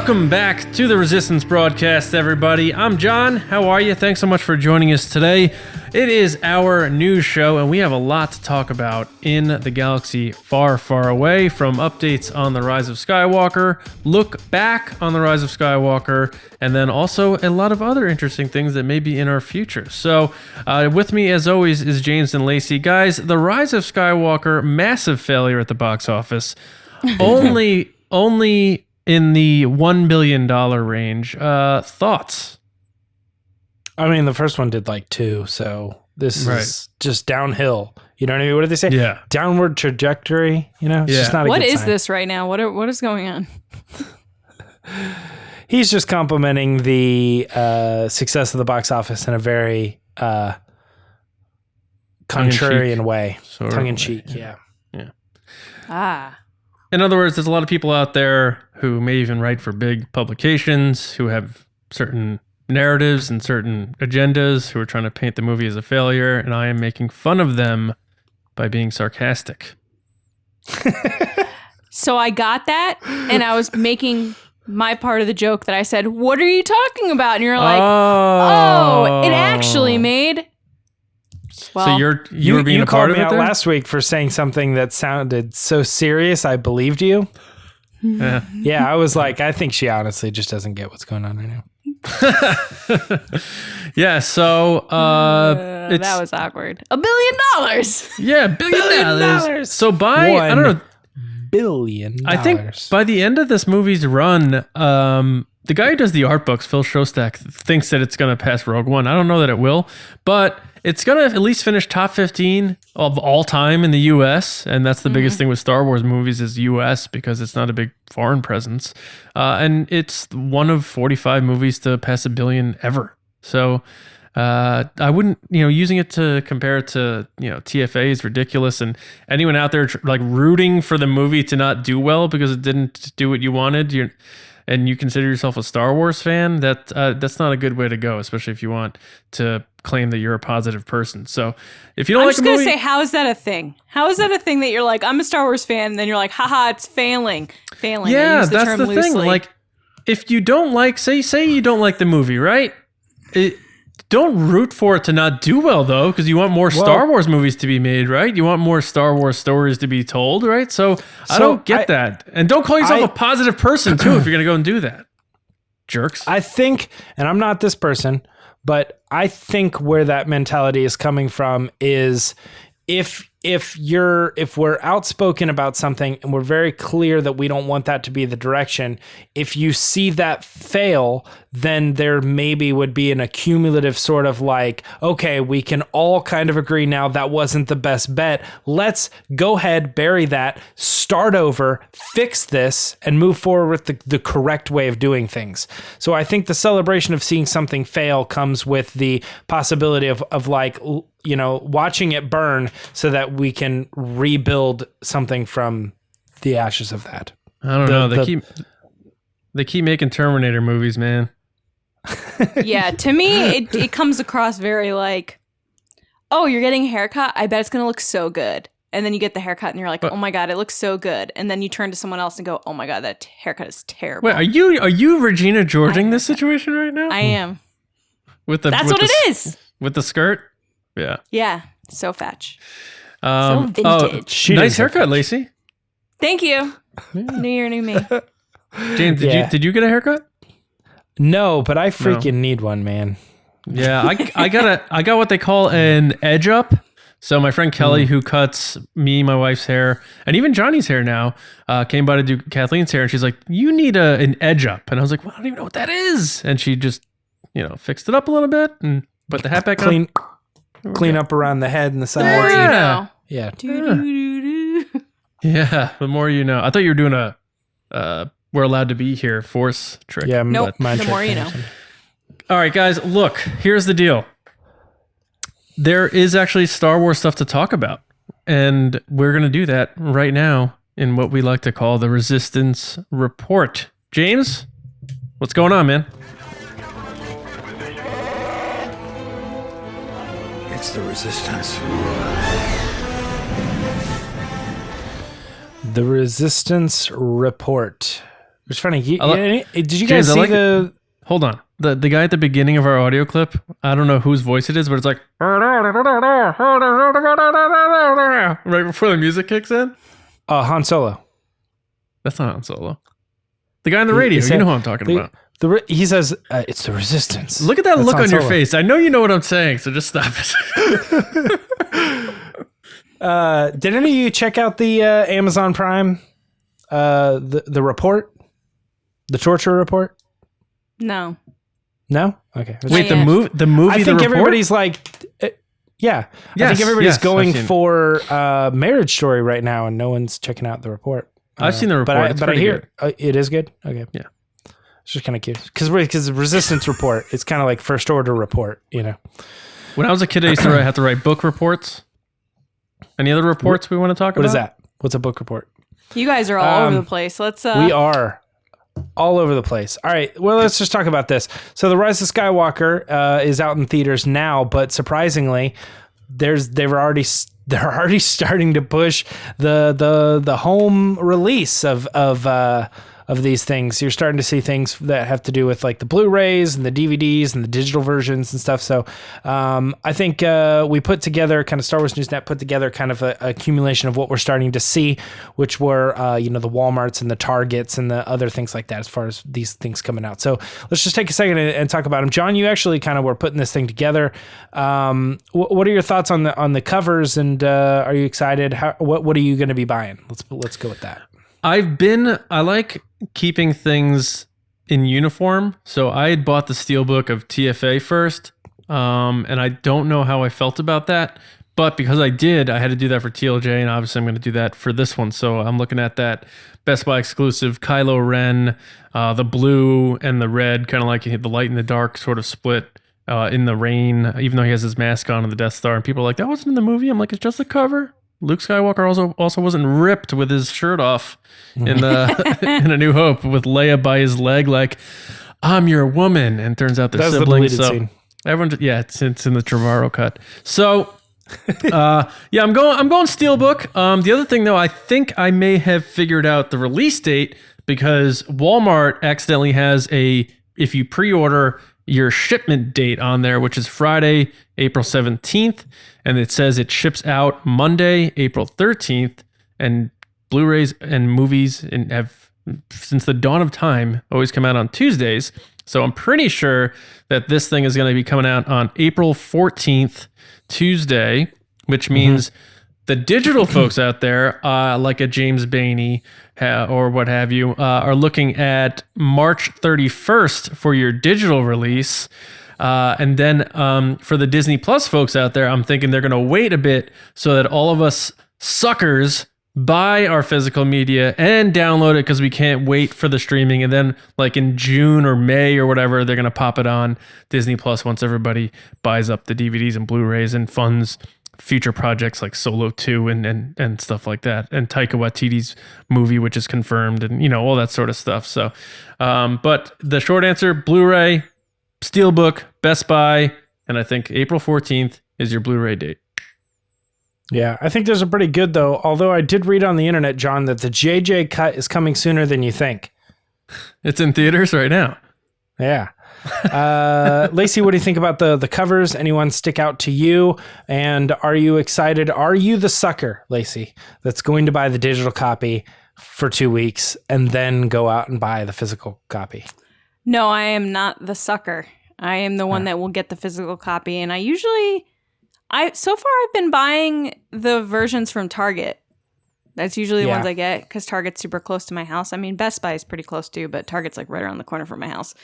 Welcome back to the Resistance broadcast, everybody. I'm John. How are you? Thanks so much for joining us today. It is our news show, and we have a lot to talk about in the galaxy far, far away, from updates on the Rise of Skywalker, look back on the Rise of Skywalker, and then also a lot of other interesting things that may be in our future. So with me, as always, is James and Lacey. Guys, the Rise of Skywalker, massive failure at the box office. Only in the $1 billion range. Thoughts? I mean, the first one did like 2, so this is just downhill. You know what I mean? What did they say? Yeah. Downward trajectory, you know? It's just not a What good is sign. this right now? What is going on? He's just complimenting the success of the box office in a very contrarian way. Tongue-in-cheek, yeah. Ah. In other words, there's a lot of people out there who may even write for big publications, who have certain narratives and certain agendas, who are trying to paint the movie as a failure, and I am making fun of them by being sarcastic. So I got that, and I was making my part of the joke that I said, "What are you talking about?" And you're like, "Oh, it actually made." Well, so you were being a part of it. You called me out there? last week for saying something that sounded so serious. I believed you. Yeah. Yeah, I was like, I think she honestly just doesn't get what's going on right now. Yeah. So that was awkward. $1 billion. Yeah, $1 billion. So by I don't know. $1 billion. I think by the end of this movie's run, the guy who does the art books, Phil Shostak, thinks that it's going to pass Rogue One. I don't know that it will, but it's going to at least finish top 15 of all time in the U.S., and that's the biggest thing with Star Wars movies is U.S. because it's not a big foreign presence. And it's one of 45 movies to pass $1 billion ever. So I wouldn't, using it to compare it to, TFA is ridiculous. And anyone out there like rooting for the movie to not do well because it didn't do what you wanted, and you consider yourself a Star Wars fan, that's not a good way to go, especially if you want to claim that you're a positive person. So if you don't like a movie... I'm just going to say, how is that a thing? How is that a thing that you're like, I'm a Star Wars fan, and then you're like, haha, it's failing. Yeah, that's the thing. Like, if you don't like... Say you don't like the movie, right? Don't root for it to not do well, though, because you want more Star Wars movies to be made, right? You want more Star Wars stories to be told, right? So I don't get that. And don't call yourself a positive person, too, if you're going to go and do that. Jerks. I think, and I'm not this person, but I think where that mentality is coming from is if we're outspoken about something and we're very clear that we don't want that to be the direction, if you see that fail, then there maybe would be an accumulative sort of like, okay, we can all kind of agree now that wasn't the best bet. Let's go ahead, bury that, start over, fix this, and move forward with the correct way of doing things. So I think the celebration of seeing something fail comes with the possibility of like, watching it burn so that we can rebuild something from the ashes of that. I don't know. They keep making Terminator movies, man. Yeah, to me, it comes across very like, oh, you're getting a haircut? I bet it's going to look so good. And then you get the haircut and you're like, oh my God, it looks so good. And then you turn to someone else and go, oh my God, that haircut is terrible. Wait, are you Regina Georging this situation right now? I am. That's what it is. With the skirt? Yeah. Yeah. So fetch. So vintage. Nice haircut, Lacey. Thank you. New year, new me. James, did you get a haircut? No, but I freaking need one, man. Yeah, I got what they call an edge up. So my friend Kelly, who cuts me, my wife's hair, and even Johnny's hair now, came by to do Kathleen's hair, and she's like, "You need an edge up," and I was like, "Well, I don't even know what that is," and she just, fixed it up a little bit and put the hat back on. Clean up around the head and the sides. The more you know. Yeah. Yeah, the more you know. I thought you were doing a we're allowed to be here force trick. Yeah, nope. The more you know. All right, guys, look, here's the deal. There is actually Star Wars stuff to talk about, and we're going to do that right now in what we like to call the Resistance Report. James, what's going on, man? It's the Resistance. The Resistance Report. It's funny. Did you James, guys see the? Hold on. The guy at the beginning of our audio clip, I don't know whose voice it is, but it's like right before the music kicks in. Han Solo. That's not Han Solo. The guy on the radio. You know who I'm talking about. He says, it's the Resistance. Look at that That's look Han on your Solo. face. I know you know what I'm saying, so just stop it. Did any of you check out the Amazon Prime, the report, the torture report? No. No? Okay. Wait, yet. the movie. I think everybody's like, yeah. I think everybody's going I've seen it. for Marriage Story right now, and no one's checking out the report. I've seen the report. It's but I pretty hear it is good. Okay. Yeah. It's just kind of cute because the Resistance report, it's kind of like First Order report, you know. When I was a kid, I used to have to write book reports. Any other reports we want to talk about? What is that? What's a book report? You guys are all over the place. Let's. We are all over the place. All right. Well, let's just talk about this. So, The Rise of Skywalker is out in theaters now, but surprisingly, they're already starting to push the home release of these things. You're starting to see things that have to do with like the Blu-rays and the DVDs and the digital versions and stuff. So I think we put together, kind of Star Wars Newsnet put together kind of a accumulation of what we're starting to see, which were, the Walmarts and the Targets and the other things like that as far as these things coming out. So let's just take a second and talk about them. John, you actually kind of were putting this thing together. What are your thoughts on the covers, and are you excited? What are you going to be buying? Let's go with that. I like keeping things in uniform. So I had bought the Steelbook of TFA first. And I don't know how I felt about that. But because I did, I had to do that for TLJ. And obviously I'm going to do that for this one. So I'm looking at that Best Buy exclusive Kylo Ren, the blue and the red, kind of like the light and the dark sort of split in the rain, even though he has his mask on the Death Star. And people are like, that wasn't in the movie. I'm like, it's just the cover. Luke Skywalker also wasn't ripped with his shirt off in in A New Hope with Leia by his leg, like I'm your woman, and turns out they're siblings. So scene. everyone, it's in the Trevorrow cut. So I'm going Steelbook. The other thing though, I think I may have figured out the release date because Walmart accidentally has if you pre-order your shipment date on there, which is Friday, April 17th, and it says it ships out Monday, April 13th, and Blu-rays and movies have since the dawn of time always come out on Tuesdays. So I'm pretty sure that this thing is going to be coming out on April 14th, Tuesday, which means the digital folks out there, like a James Baney or what have you, are looking at March 31st for your digital release. And then for the Disney Plus folks out there, I'm thinking they're going to wait a bit so that all of us suckers buy our physical media and download it because we can't wait for the streaming. And then like in June or May or whatever, they're going to pop it on Disney Plus once everybody buys up the DVDs and Blu-rays and funds future projects like Solo 2 and stuff like that, and Taika Waititi's movie, which is confirmed, and all that sort of stuff. So but the short answer, Blu-ray, Steelbook, Best Buy, and I think April 14th is your Blu-ray date. Yeah, I think those are pretty good though, although I did read on the internet, John, that the JJ cut is coming sooner than you think. It's in theaters right now. Yeah. Lacey, what do you think about the covers? Anyone stick out to you? And are you excited? Are you the sucker, Lacey, that's going to buy the digital copy for 2 weeks and then go out and buy the physical copy? No, I am not the sucker. I am the one that will get the physical copy. And so far I've been buying the versions from Target. That's usually the ones I get because Target's super close to my house. I mean, Best Buy is pretty close too, but Target's like right around the corner from my house.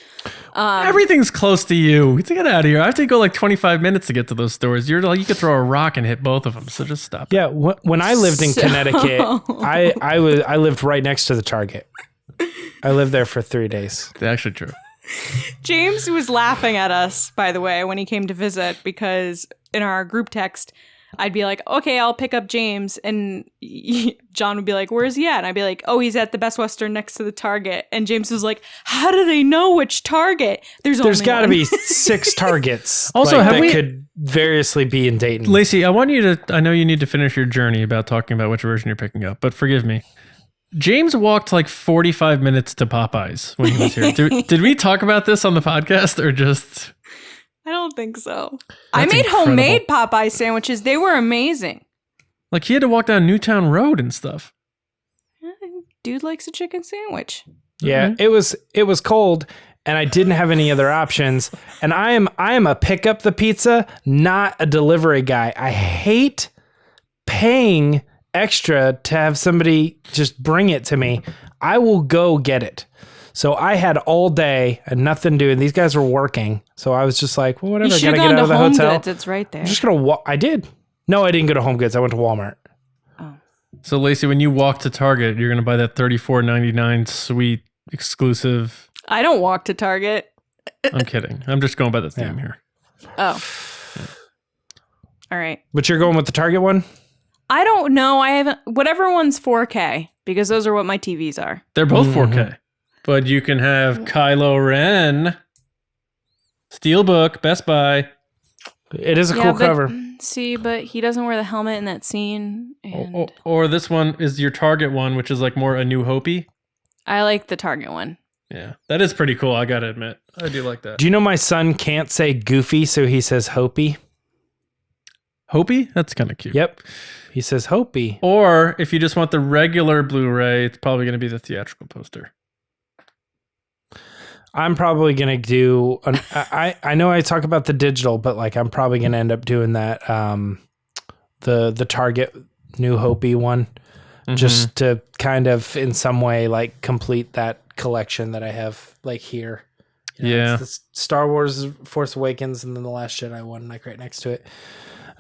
Everything's close to you. Get out of here. I have to go like 25 minutes to get to those stores. You're like, you could throw a rock and hit both of them. So just stop. Yeah. When I lived in Connecticut, I lived right next to the Target. I lived there for 3 days. That's actually true. James was laughing at us, by the way, when he came to visit, because in our group text, I'd be like, okay, I'll pick up James. And John would be like, where's he at? And I'd be like, oh, he's at the Best Western next to the Target. And James was like, how do they know which Target? There's got to be 6 Targets. Also, that could variously be in Dayton. Lacey, I know you need to finish your journey about talking about which version you're picking up, but forgive me. James walked like 45 minutes to Popeyes when he was here. Did we talk about this on the podcast or just? I don't think so. That's I made incredible. homemade Popeye sandwiches. They were amazing. Like he had to walk down Newtown Road and stuff. Dude likes a chicken sandwich. Yeah, it was cold, and I didn't have any other options. And I am a pick up the pizza, not a delivery guy. I hate paying extra to have somebody just bring it to me. I will go get it. So I had all day and nothing to do, and these guys were working. So I was just like, well, whatever. You I should gotta have get gone out of to the Home hotel. Goods. It's right there. I'm just gonna I did. No, I didn't go to Home Goods. I went to Walmart. Oh. So Lacey, when you walk to Target, you're gonna buy that $34.99 sweet exclusive. I don't walk to Target. I'm kidding. I'm just going by the theme here. Oh. All right. But you're going with the Target one? I don't know. I haven't. Whatever one's 4K, because those are what my TVs are. They're both 4K, but you can have Kylo Ren, Steelbook, Best Buy. It is a cool cover. See, but he doesn't wear the helmet in that scene. And Or this one is your Target one, which is like more A New Hope-y. I like the Target one. Yeah, that is pretty cool. I gotta admit, I do like that. Do you know my son can't say Goofy, so he says Hopi? Hope-y? That's kind of cute. Yep. He says Hopi. Or if you just want the regular Blu-ray, it's probably going to be the theatrical poster. I'm probably going to do, I know I talk about the digital, but like I'm probably going to end up doing that, the Target New Hopi one, just to kind of in some way like complete that collection that I have like here. You know, it's the Star Wars Force Awakens and then The Last Jedi one like right next to it.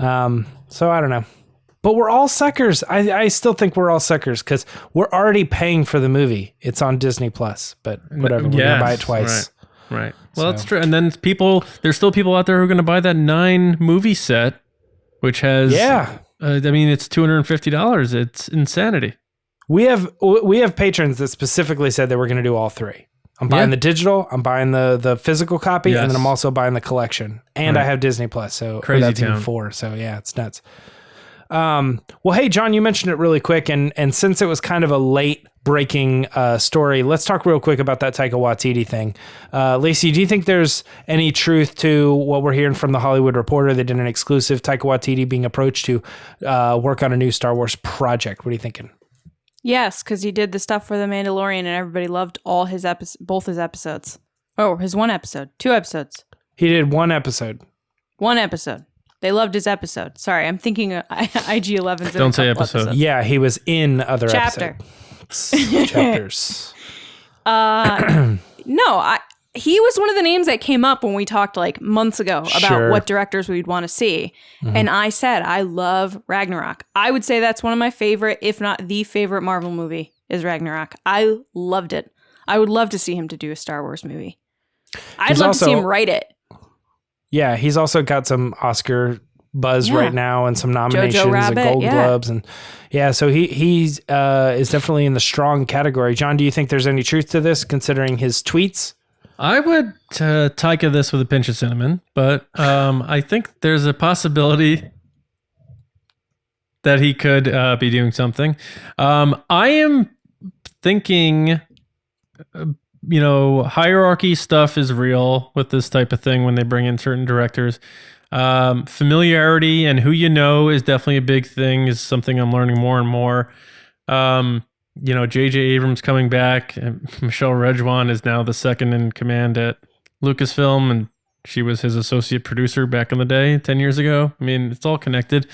So I don't know. But we're all suckers. I still think we're all suckers because we're already paying for the movie. It's on Disney Plus, but whatever. We're going to buy it twice. Right. Well, that's true. And then there's still people out there who are going to buy that 9 movie set, which has, I mean, it's $250. It's insanity. We have patrons that specifically said they were going to do all 3. I'm buying the digital, I'm buying the physical copy, and then I'm also buying the collection. And I have Disney Plus, so Crazy that's even town. 4. So yeah, it's nuts. Well, hey, John, you mentioned it really quick, and since it was kind of a late breaking story, let's talk real quick about that Taika Waititi thing. Lacey, do you think there's any truth to what we're hearing from the Hollywood Reporter? They did an exclusive, Taika Waititi being approached to work on a new Star Wars project. What are you thinking? Yes, because he did the stuff for The Mandalorian and everybody loved all his both his episodes. Oh, his one episode. 2 episodes. He did 1 episode. 1 episode. They loved his episode. Sorry, I'm thinking IG-11's. Don't say episode. Yeah, he was in other Chapter. Chapters. No, he was one of the names that came up when we talked like months ago about what directors we'd want to see. And I said, I love Ragnarok. I would say that's one of my favorite, if not the favorite Marvel movie is Ragnarok. I loved it. I would love to see him to do a Star Wars movie. I'd love to see him write it. Yeah, he's also got some Oscar buzz right now and some nominations and Gold Globes. And so he's is definitely in the strong category. John, do you think there's any truth to this considering his tweets? I would Taika this with a pinch of cinnamon, but I think there's a possibility that he could be doing something. I am thinking, hierarchy stuff is real with this type of thing when they bring in certain directors. Familiarity and who you know is definitely a big thing, is something I'm learning more and more. J.J. Abrams coming back, and Michelle Rejwan is now the second in command at Lucasfilm, and she was his associate producer back in the day, 10 years ago. I mean, it's all connected.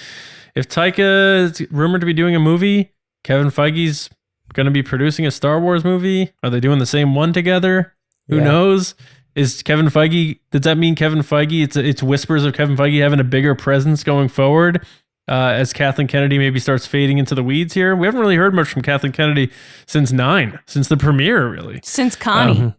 If Taika is rumored to be doing a movie, Kevin Feige's going to be producing a Star Wars movie. Are they doing the same one together? Who knows? Is Kevin Feige, does that mean Kevin Feige, it's whispers of Kevin Feige having a bigger presence going forward? As Kathleen Kennedy maybe starts fading into the weeds here. We haven't really heard much from Kathleen Kennedy since the premiere, really. Since Connie.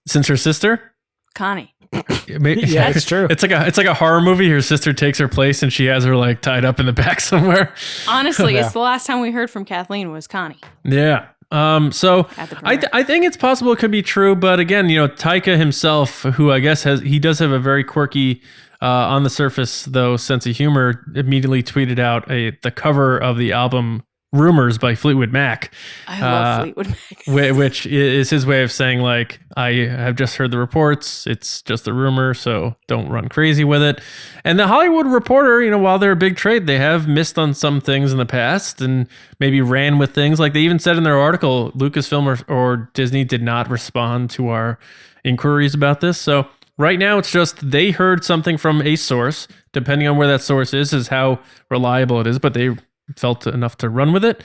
Since her sister? Connie. Yeah, it's true. It's like a horror movie. Her sister takes her place and she has her like tied up in the back somewhere. Honestly, it's the last time we heard from Kathleen was Connie. Yeah. So I think it's possible it could be true, but again, Taika himself, who I guess he does have a very quirky, on the surface though, sense of humor, immediately tweeted out the cover of the album rumors by Fleetwood Mac. I love Fleetwood Mac. Which is his way of saying, like, I have just heard the reports. It's just a rumor, so don't run crazy with it. And the Hollywood Reporter, you know, while they're a big trade, they have missed on some things in the past and maybe ran with things. Like they even said in their article, Lucasfilm or Disney did not respond to our inquiries about this. So right now, it's just they heard something from a source. Depending on where that source is how reliable it is, but they felt enough to run with it.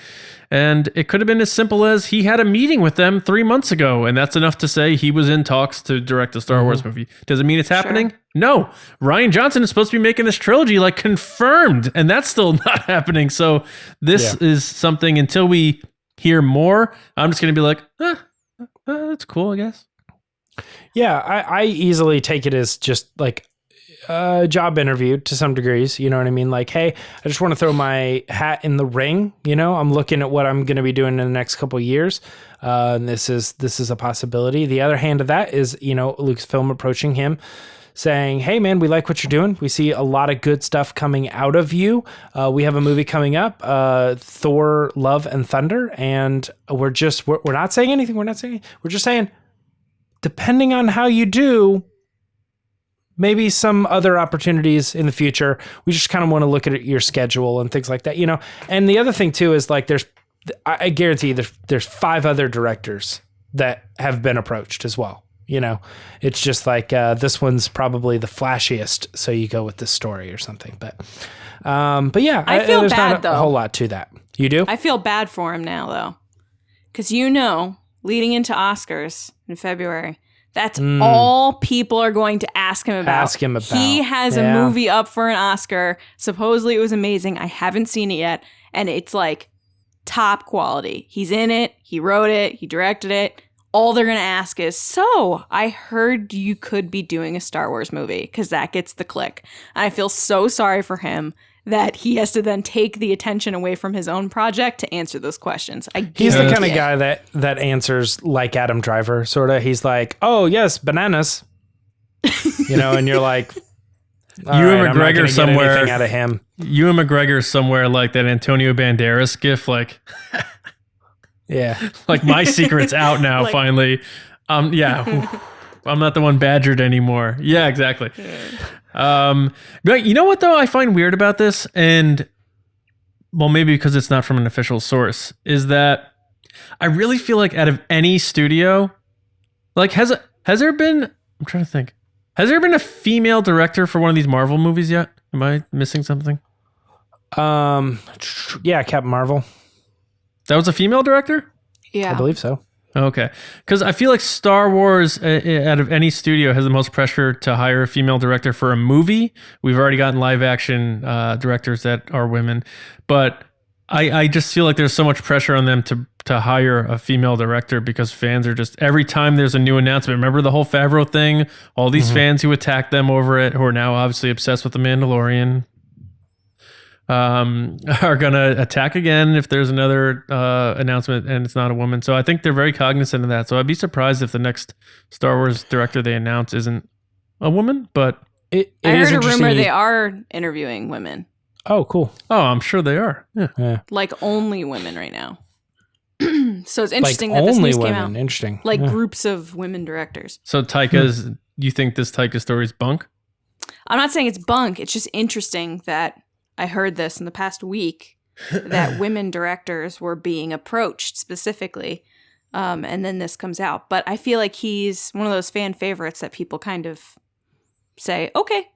And it could have been as simple as he had a meeting with them 3 months ago, and that's enough to say he was in talks to direct a Star Wars movie. Does it mean it's happening? Sure. No. Rian Johnson is supposed to be making this trilogy, like, confirmed, and that's still not happening. So this is something, until we hear more, I'm just going to be like, that's cool, I guess. Yeah, I easily take it as just like a job interview to some degrees. You know what I mean? Like, hey, I just want to throw my hat in the ring. You know, I'm looking at what I'm going to be doing in the next couple of years. And this is a possibility. The other hand of that is, you know, Lucasfilm approaching him saying, hey, man, we like what you're doing. We see a lot of good stuff coming out of you. We have a movie coming up, Thor, Love and Thunder. And we're not saying anything. We're just saying, depending on how you do, maybe some other opportunities in the future. We just kind of want to look at your schedule and things like that, you know? And the other thing too is like, I guarantee there's 5 other directors that have been approached as well. You know, it's just like, this one's probably the flashiest. So you go with this story or something, but yeah, I feel there's bad not though. A whole lot to that. You do? I feel bad for him now though. Cause you know, leading into Oscars in February, that's all people are going to ask him about. He has a movie up for an Oscar. Supposedly it was amazing. I haven't seen it yet. And it's like top quality. He's in it. He wrote it. He directed it. All they're going to ask is, so I heard you could be doing a Star Wars movie, because that gets the click. I feel so sorry for him that he has to then take the attention away from his own project to answer those questions. He's the kind of guy that answers like Adam Driver, sort of. He's like, oh, yes, bananas. You know, and you're like, Ewan McGregor somewhere. Anything out of him. Ewan McGregor somewhere like that Antonio Banderas gif, like, yeah, like my secret's out now, like, finally. Yeah, I'm not the one badgered anymore. Yeah, exactly. But you know what though I find weird about this, and well, maybe because it's not from an official source, is that I really feel like out of any studio, like has there been, I'm trying to think, has there been a female director for one of these Marvel movies yet? Am I missing something? Yeah, Captain Marvel. That was a female director? Yeah, I believe so. Okay. Because I feel like Star Wars, out of any studio, has the most pressure to hire a female director for a movie. We've already gotten live action directors that are women. But I just feel like there's so much pressure on them to hire a female director, because fans are just, every time there's a new announcement, remember the whole Favreau thing? All these fans who attacked them over it, who are now obviously obsessed with The Mandalorian, are gonna attack again if there's another announcement and it's not a woman. So I think they're very cognizant of that. So I'd be surprised if the next Star Wars director they announce isn't a woman. But I heard a rumor they are interviewing women. Oh, cool. Oh, I'm sure they are. Yeah. Like only women right now. So it's interesting that this news came out. Interesting. Like groups of women directors. So Taika's, you think this Taika story is bunk? I'm not saying it's bunk. It's just interesting that I heard this in the past week, that women directors were being approached specifically. And then this comes out. But I feel like he's one of those fan favorites that people kind of say, okay.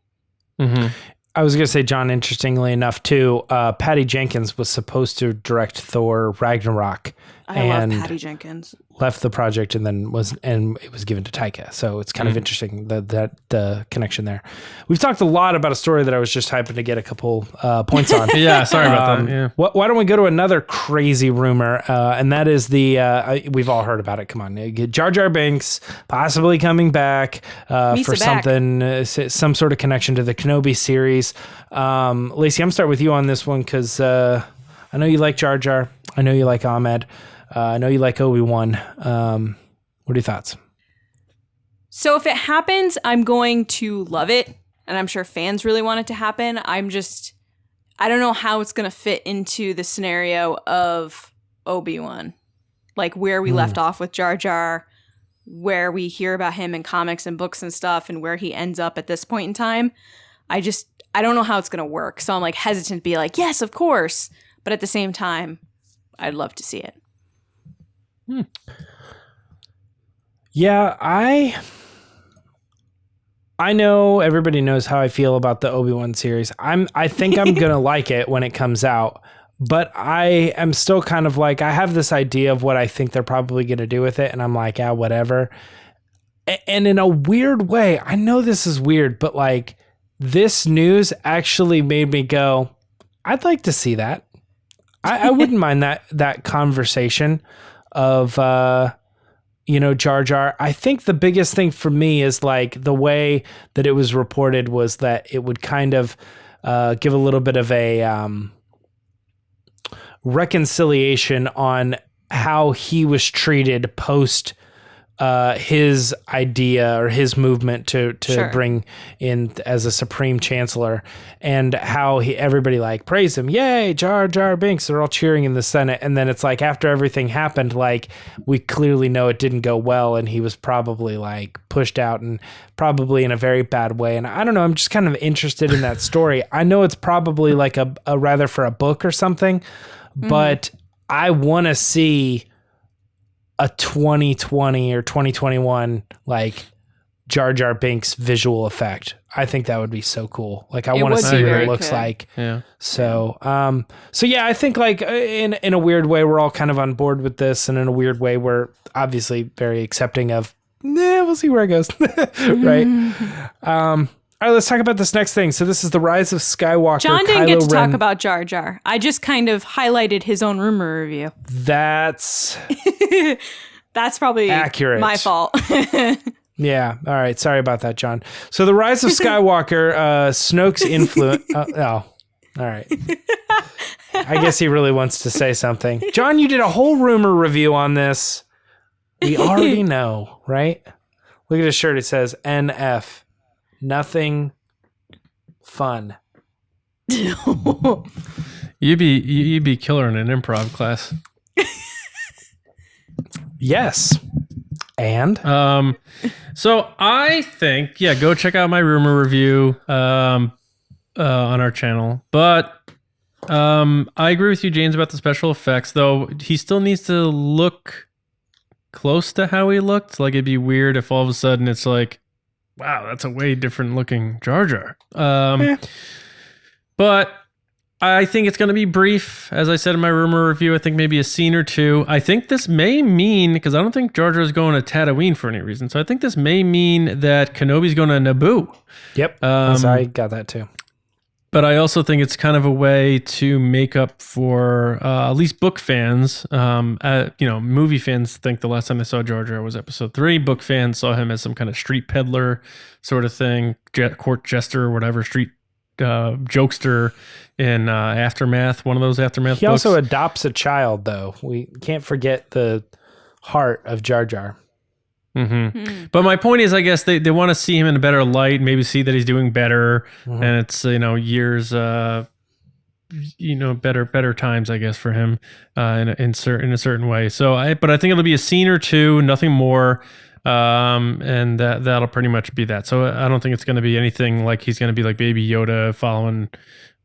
Mm-hmm. I was going to say, John, interestingly enough, too, Patty Jenkins was supposed to direct Thor Ragnarok. I love Patty Jenkins. Left the project and it was given to Taika. So it's kind of interesting that the connection there. We've talked a lot about a story that I was just hoping to get a couple points on. Yeah, sorry about that. Yeah. Why don't we go to another crazy rumor? And that is we've all heard about it. Come on, Jar Binks possibly coming back for something, some sort of connection to the Kenobi series. Lacey, I'm gonna start with you on this one because I know you like Jar Jar. I know you like Ahmed. I know you like Obi-Wan. What are your thoughts? So if it happens, I'm going to love it. And I'm sure fans really want it to happen. I don't know how it's going to fit into the scenario of Obi-Wan. Like where we left off with Jar Jar, where we hear about him in comics and books and stuff, and where he ends up at this point in time. I don't know how it's going to work. So I'm like hesitant to be like, yes, of course. But at the same time, I'd love to see it. Yeah, I know everybody knows how I feel about the Obi-Wan series. I think I'm going to like it when it comes out, but I am still kind of like, I have this idea of what I think they're probably going to do with it. And I'm like, yeah, whatever. And in a weird way, I know this is weird, but like this news actually made me go, I'd like to see that. I wouldn't mind that conversation of, Jar Jar. I think the biggest thing for me is like the way that it was reported was that it would kind of give a little bit of a reconciliation on how he was treated post his idea or his movement to Sure. bring in as a Supreme Chancellor, and how everybody like praised him. Yay, Jar Binks. They're all cheering in the Senate. And then it's like after everything happened, like we clearly know it didn't go well, and he was probably like pushed out and probably in a very bad way. And I don't know, I'm just kind of interested in that story. I know it's probably like a rather for a book or something, but I want to see a 2020 or 2021 like Jar Binks visual effect. I think that would be so cool. Like I want to would see be what very it looks cool. like. Yeah. So yeah, I think like in a weird way we're all kind of on board with this, and in a weird way we're obviously very accepting of. We'll see where it goes. Right. All right, let's talk about this next thing. So this is the Rise of Skywalker. John didn't Kylo get to Ren. talk about Jar Jar. I just kind of highlighted his own rumor review. That's That's probably accurate. my fault. Yeah. All right. Sorry about that, John. So the Rise of Skywalker, Snoke's influence. All right. I guess he really wants to say something. John, you did a whole rumor review on this. We already know, right? Look at his shirt. It says NF. Nothing fun. You'd be killer in an improv class. Yes. And? So I think, go check out my rumor review on our channel. But I agree with you, James, about the special effects, though he still needs to look close to how he looked. Like it'd be weird if all of a sudden it's like, wow, that's a way different looking Jar Jar. But I think it's going to be brief. As I said in my rumor review, I think maybe a scene or two. I think this may mean, because I don't think Jar Jar is going to Tatooine for any reason. So I think this may mean that Kenobi's going to Naboo. Yep. I got that too. But I also think it's kind of a way to make up for at least book fans. Movie fans think the last time they saw Jar Jar was episode 3. Book fans saw him as some kind of street peddler sort of thing, court jester or whatever, street jokester in Aftermath, one of those Aftermath He books. also adopts a child, though. We can't forget the heart of Jar Jar. Mm-hmm. But my point is, I guess they want to see him in a better light, maybe see that he's doing better, and it's years, better times, I guess, for him in a certain way. But I think it'll be a scene or two, nothing more, and that'll pretty much be that. So I don't think it's going to be anything like he's going to be like Baby Yoda following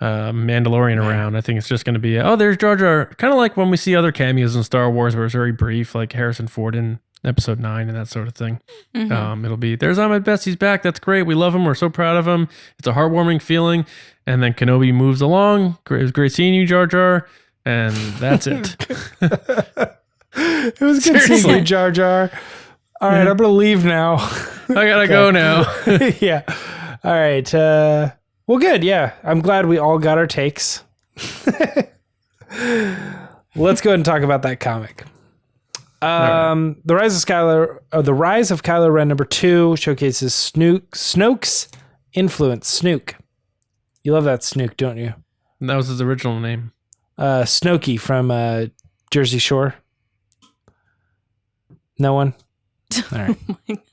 Mandalorian around. I think it's just going to be, there's Jar Jar, kind of like when we see other cameos in Star Wars where it's very brief, like Harrison Ford in Episode 9 and that sort of thing. It'll be, there's Ahmed Best, he's back, that's great, we love him, we're so proud of him, it's a heartwarming feeling, and then Kenobi moves along. It was great seeing you, Jar Jar, and that's it. It was good seeing you, Jar Jar. All right, I'm going to leave now. I gotta go now. Yeah. All right. Well, good. Yeah. I'm glad we all got our takes. Let's go ahead and talk about that comic. The Rise of Kylo Ren #2 showcases Snoke's influence. Snoke. You love that Snoke, don't you? And that was his original name. Snokey from Jersey Shore. No one? All right.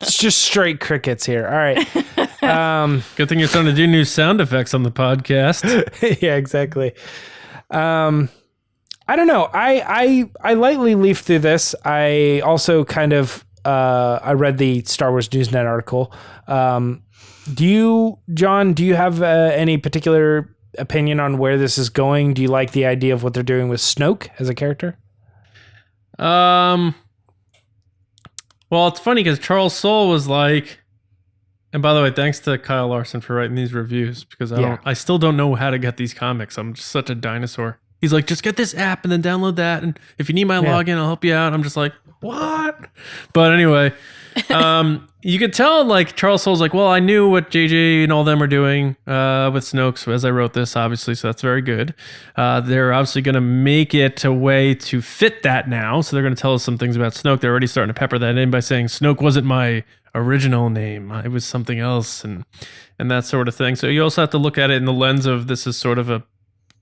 It's just straight crickets here. All right. Good thing you're starting to do new sound effects on the podcast. Yeah, exactly. I don't know. I lightly leafed through this. I also kind of I read the Star Wars Newsnet article. John, do you have any particular opinion on where this is going? Do you like the idea of what they're doing with Snoke as a character? Well, it's funny because Charles Soule was like, and by the way, thanks to Kyle Larson for writing these reviews because I still don't know how to get these comics. I'm just such a dinosaur. He's like, just get this app and then download that. And if you need my login, I'll help you out. I'm just like, what? But anyway, you could tell like Charles Soule's like, well, I knew what JJ and all them are doing with Snoke. So as I wrote this, obviously, so that's very good. They're obviously going to make it a way to fit that now. So they're going to tell us some things about Snoke. They're already starting to pepper that in by saying Snoke wasn't my original name. It was something else and that sort of thing. So you also have to look at it in the lens of this is sort of a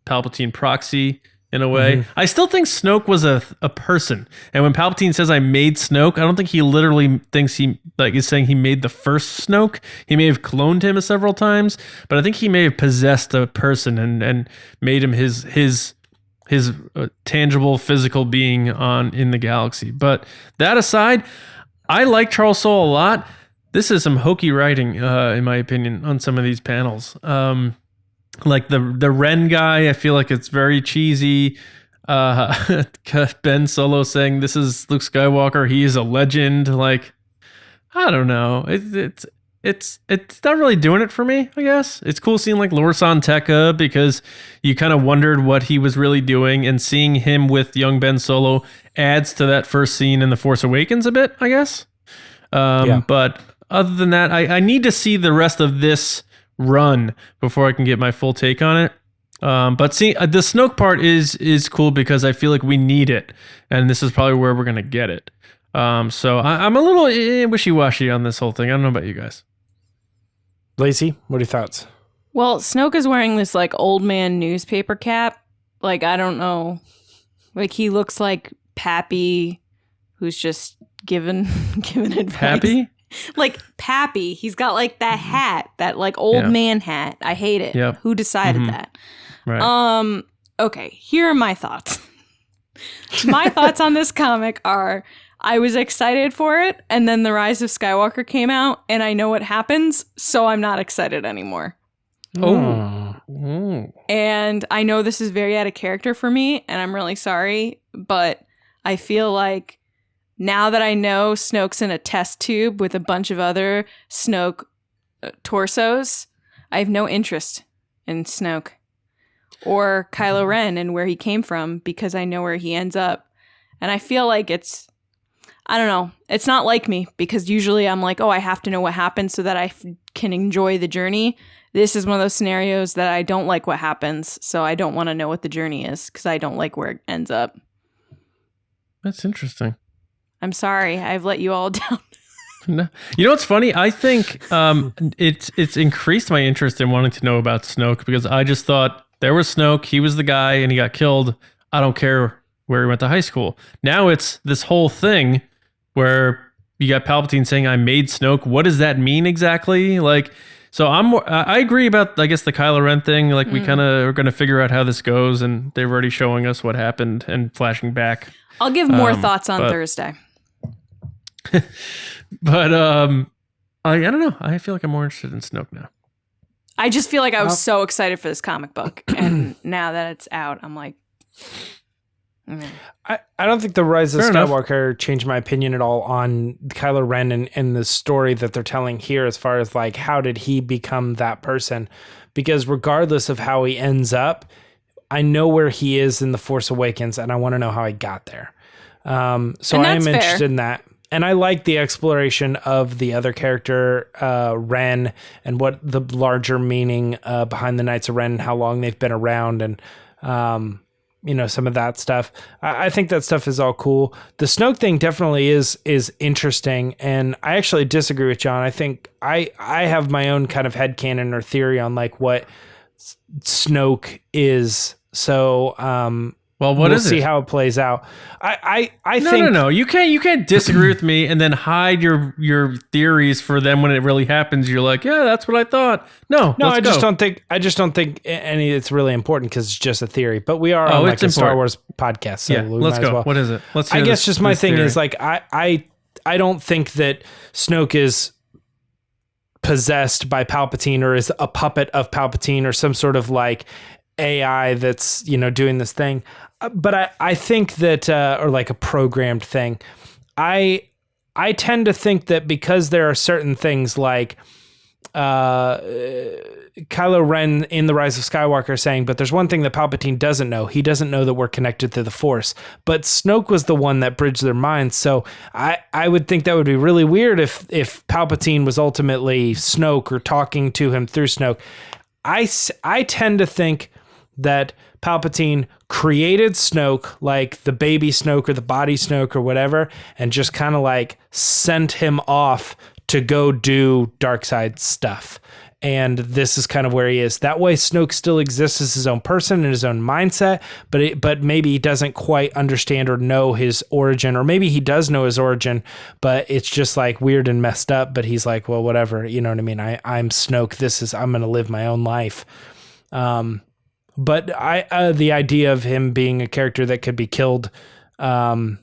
Palpatine proxy in a way. I still think Snoke was a person. And when Palpatine says I made Snoke, I don't think he literally thinks he like is saying he made the first Snoke. He may have cloned him several times, but I think he may have possessed a person and made him his tangible physical being in the galaxy. But that aside, I like Charles Soule a lot. This is some hokey writing, in my opinion, on some of these panels. Like the Ren guy, I feel like it's very cheesy. Ben Solo saying this is Luke Skywalker, he is a legend. Like, I don't know. It's not really doing it for me, I guess. It's cool seeing like Lorsan Tekka because you kind of wondered what he was really doing, and seeing him with young Ben Solo adds to that first scene in The Force Awakens a bit, I guess. But other than that, I need to see the rest of this run before I can get my full take on it. But see, the Snoke part is cool because I feel like we need it, and this is probably where we're gonna get it. So I'm a little wishy-washy on this whole thing. I don't know about you guys. Lacey, what are your thoughts? Well, Snoke is wearing this like old man newspaper cap. Like, I don't know. Like, he looks like Pappy, who's just given advice. Pappy? Like Pappy, he's got like that hat, that like old man hat. I hate it. Yep. Who decided that? Right. Okay, here are my thoughts. My thoughts on this comic are I was excited for it, and then The Rise of Skywalker came out, and I know what happens, so I'm not excited anymore. And I know this is very out of character for me, and I'm really sorry, but I feel like now that I know Snoke's in a test tube with a bunch of other Snoke torsos, I have no interest in Snoke or Kylo Ren and where he came from, because I know where he ends up. And I feel like I don't know, it's not like me, because usually I'm like, oh, I have to know what happens so that I can enjoy the journey. This is one of those scenarios that I don't like what happens, so I don't want to know what the journey is, because I don't like where it ends up. That's interesting. I'm sorry, I've let you all down. No. You know what's funny? I think it's increased my interest in wanting to know about Snoke, because I just thought there was Snoke, he was the guy, and he got killed. I don't care where he went to high school. Now it's this whole thing where you got Palpatine saying, I made Snoke. What does that mean exactly? Like, so I agree about, I guess, the Kylo Ren thing. Like, we kind of are going to figure out how this goes, and they're already showing us what happened and flashing back. I'll give more thoughts on Thursday. But I don't know. I feel like I'm more interested in Snoke now. I just feel like I was so excited for this comic book, and now that it's out, I'm like, I don't think the Rise of Skywalker changed my opinion at all on Kylo Ren and the story that they're telling here, as far as like how did he become that person? Because regardless of how he ends up, I know where he is in The Force Awakens, and I want to know how he got there. So I am interested in that. And I like the exploration of the other character, Ren, and what the larger meaning behind the Knights of Ren and how long they've been around, and some of that stuff. I think that stuff is all cool. The Snoke thing definitely is interesting, and I actually disagree with John. I think I have my own kind of headcanon or theory on like what Snoke is. So Well, what we'll is see it? how it plays out. I No, think no. You can't disagree with me and then hide your theories for them when it really happens. You're like, yeah, that's what I thought. No, No, let's I just go. don't think any it's really important because it's just a theory. But we are Oh, on like it's a Star important. Wars podcast, so Yeah, we let's might as go. well. What is it? Let's. I hear guess this- just my this thing theory. is like I don't think that Snoke is possessed by Palpatine or is a puppet of Palpatine or some sort of like AI that's, doing this thing. But I think that, or like a programmed thing, I tend to think that because there are certain things like Kylo Ren in The Rise of Skywalker saying, but there's one thing that Palpatine doesn't know. He doesn't know that we're connected to the Force. But Snoke was the one that bridged their minds. So I would think that would be really weird if Palpatine was ultimately Snoke or talking to him through Snoke. I tend to think that Palpatine created Snoke, like the baby Snoke or the body Snoke or whatever, and just kind of like sent him off to go do dark side stuff. And this is kind of where he is. That way Snoke still exists as his own person and his own mindset, but maybe he doesn't quite understand or know his origin, or maybe he does know his origin, but it's just like weird and messed up, but he's like, well, whatever, you know what I mean? I'm Snoke. I'm going to live my own life. But the idea of him being a character that could be killed, I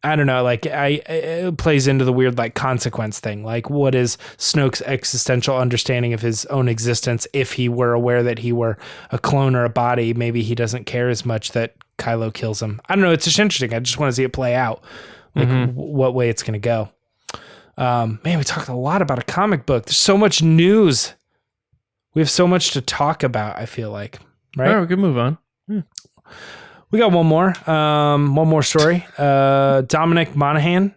don't know, like it plays into the weird like consequence thing. Like, what is Snoke's existential understanding of his own existence? If he were aware that he were a clone or a body, maybe he doesn't care as much that Kylo kills him. I don't know. It's just interesting. I just want to see it play out, like what way it's going to go. Man, we talked a lot about a comic book. There's so much news. We have so much to talk about, I feel like, right? All right, we can move on. We got one more story. Dominic Monaghan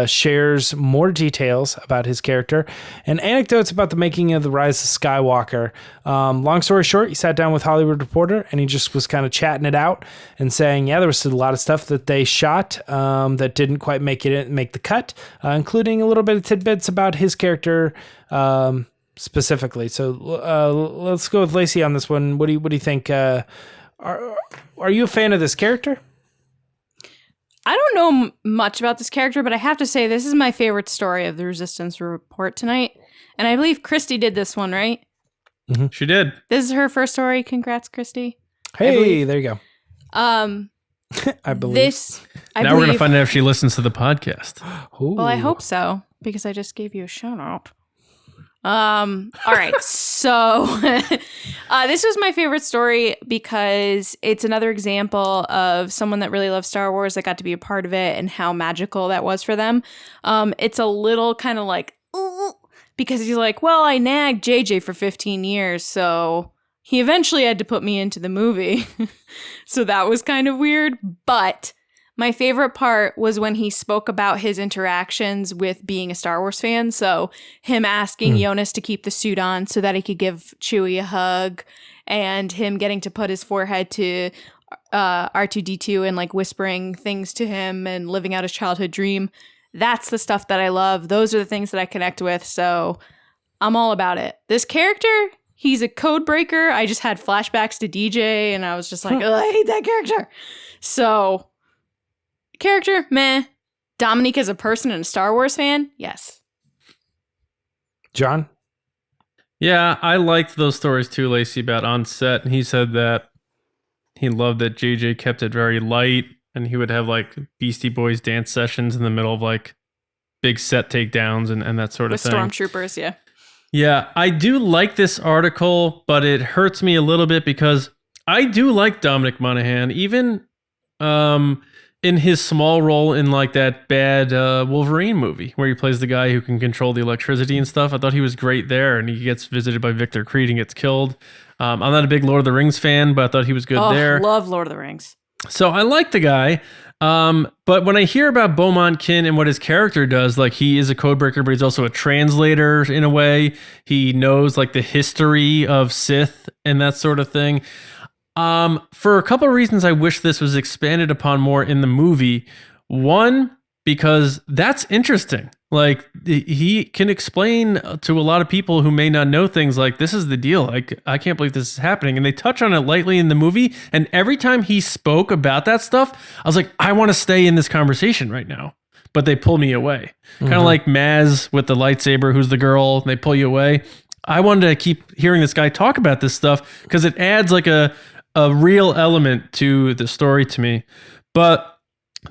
shares more details about his character and anecdotes about the making of the Rise of Skywalker. Long story short, he sat down with Hollywood Reporter and he just was kind of chatting it out and saying, yeah, there was a lot of stuff that they shot that didn't quite make the cut, including a little bit of tidbits about his character specifically. So let's go with Lacey on this one. What do you think? Are you a fan of this character? I don't know much about this character, but I have to say this is my favorite story of the Resistance Report tonight. And I believe Christy did this one, right? Mm-hmm. She did. This is her first story. Congrats, Christy. Hey, there you go. I believe. Now we're going to find out if she listens to the podcast. Ooh. Well, I hope so, because I just gave you a shout out. All right. So this was my favorite story because it's another example of someone that really loves Star Wars that got to be a part of it and how magical that was for them. It's a little kind of like, ooh, because he's like, well, I nagged JJ for 15 years, so he eventually had to put me into the movie. So that was kind of weird, but my favorite part was when he spoke about his interactions with being a Star Wars fan. So him asking Jonas to keep the suit on so that he could give Chewie a hug, and him getting to put his forehead to R2-D2 and like whispering things to him and living out his childhood dream. That's the stuff that I love. Those are the things that I connect with. So I'm all about it. This character, he's a code breaker. I just had flashbacks to DJ and I was just like, oh, I hate that character. So character, meh. Dominic as a person and a Star Wars fan, yes. John? Yeah, I liked those stories too, Lacey, about on set. And he said that he loved that JJ kept it very light and he would have like Beastie Boys dance sessions in the middle of like big set takedowns and that sort of thing. With stormtroopers, yeah. Yeah, I do like this article, but it hurts me a little bit because I do like Dominic Monaghan, even in his small role in like that bad Wolverine movie where he plays the guy who can control the electricity and stuff. I thought he was great there, and he gets visited by Victor Creed and gets killed. I'm not a big Lord of the Rings fan, but I thought he was good there. Love Lord of the Rings. So I like the guy. But when I hear about Beaumont Kin and what his character does, like he is a codebreaker, but he's also a translator in a way. He knows like the history of Sith and that sort of thing. For a couple of reasons, I wish this was expanded upon more in the movie. One, because that's interesting. Like he can explain to a lot of people who may not know things like this is the deal. Like I can't believe this is happening. And they touch on it lightly in the movie. And every time he spoke about that stuff, I was like, I want to stay in this conversation right now. But they pull me away. Kind of like Maz with the lightsaber, who's the girl, and they pull you away. I wanted to keep hearing this guy talk about this stuff because it adds like a real element to the story to me. But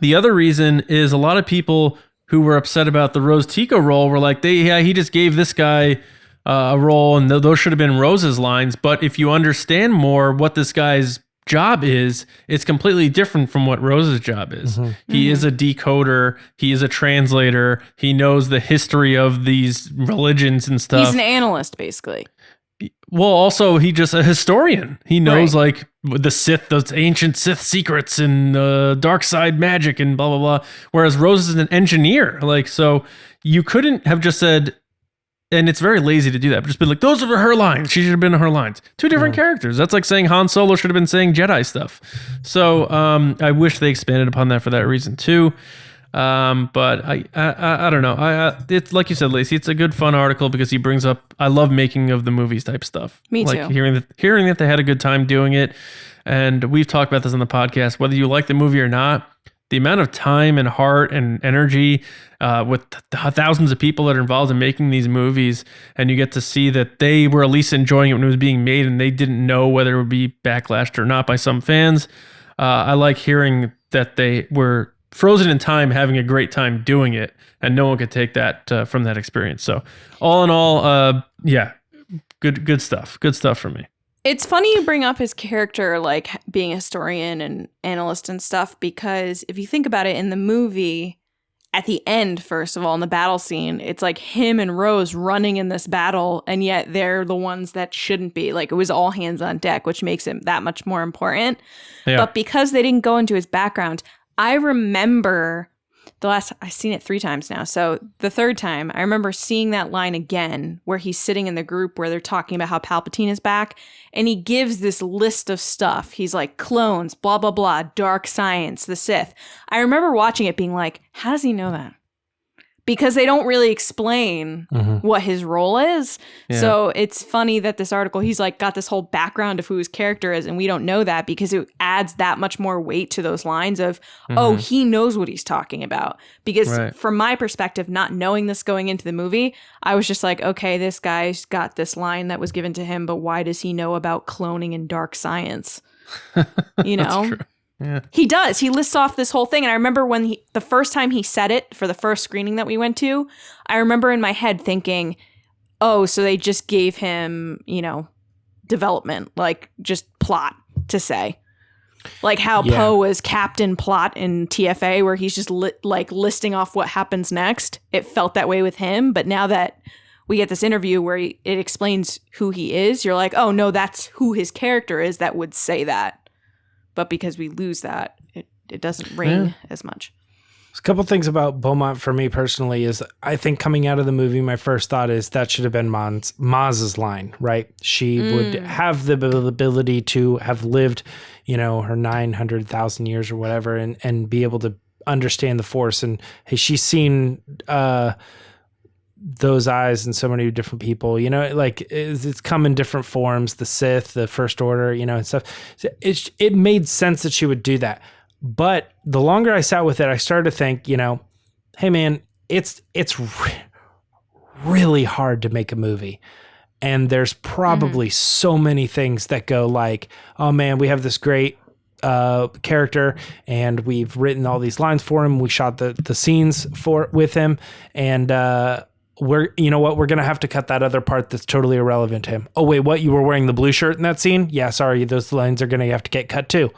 the other reason is a lot of people who were upset about the Rose Tico role were like, he just gave this guy a role and those should have been Rose's lines. But if you understand more what this guy's job is, it's completely different from what Rose's job is. He is a decoder. He is a translator. He knows the history of these religions and stuff. He's an analyst, basically. Well, also he just a historian. He knows like the Sith, those ancient Sith secrets and dark side magic and blah, blah, blah. Whereas Rose is an engineer. Like, so you couldn't have just said, and it's very lazy to do that, but just been like, those are her lines. She should have been her lines. Two different characters. That's like saying Han Solo should have been saying Jedi stuff. So I wish they expanded upon that for that reason too. But I don't know. It's like you said, Lacey, it's a good fun article because he brings up, I love making of the movies type stuff. Me like too. Hearing that they had a good time doing it. And we've talked about this on the podcast, whether you like the movie or not, the amount of time and heart and energy with thousands of people that are involved in making these movies, and you get to see that they were at least enjoying it when it was being made and they didn't know whether it would be backlashed or not by some fans. I like hearing that they were frozen in time, having a great time doing it, and no one could take that from that experience. So all in all, good stuff. Good stuff for me. It's funny you bring up his character, like being a historian and analyst and stuff, because if you think about it in the movie, at the end, first of all, in the battle scene, it's like him and Rose running in this battle, and yet they're the ones that shouldn't be. Like, it was all hands on deck, which makes it that much more important. Yeah. But because they didn't go into his background, I remember I've seen it 3 times now. So the third time, I remember seeing that line again where he's sitting in the group where they're talking about how Palpatine is back. And he gives this list of stuff. He's like, clones, blah, blah, blah, dark science, the Sith. I remember watching it being like, how does he know that? Because they don't really explain what his role is. Yeah. So it's funny that this article, he's like got this whole background of who his character is, and we don't know that because it adds that much more weight to those lines of, oh, he knows what he's talking about. Because from my perspective, not knowing this going into the movie, I was just like, okay, this guy's got this line that was given to him, but why does he know about cloning and dark science? You know? That's true. Yeah. He does. He lists off this whole thing. And I remember when the first time he said it for the first screening that we went to, I remember in my head thinking, oh, so they just gave him, development, like just plot to say. Like how Poe was Captain Plot in TFA, where he's just listing off what happens next. It felt that way with him. But now that we get this interview where it explains who he is, you're like, oh, no, that's who his character is that would say that. But because we lose that, it doesn't ring as much. A couple things about Beaumont for me personally is I think coming out of the movie, my first thought is that should have been Maz's line, right? She would have the ability to have lived, her 900,000 years or whatever and be able to understand the Force. And hey, she's seen those eyes in so many different people, it's come in different forms, the Sith, the First Order, and stuff. It made sense that she would do that. But the longer I sat with it, I started to think, hey man, it's really hard to make a movie. And there's probably so many things that go like, oh man, we have this great character and we've written all these lines for him. We shot the scenes with him, and we're going to have to cut that other part that's totally irrelevant to him. Oh, wait, what? You were wearing the blue shirt in that scene? Yeah, sorry, those lines are going to have to get cut too,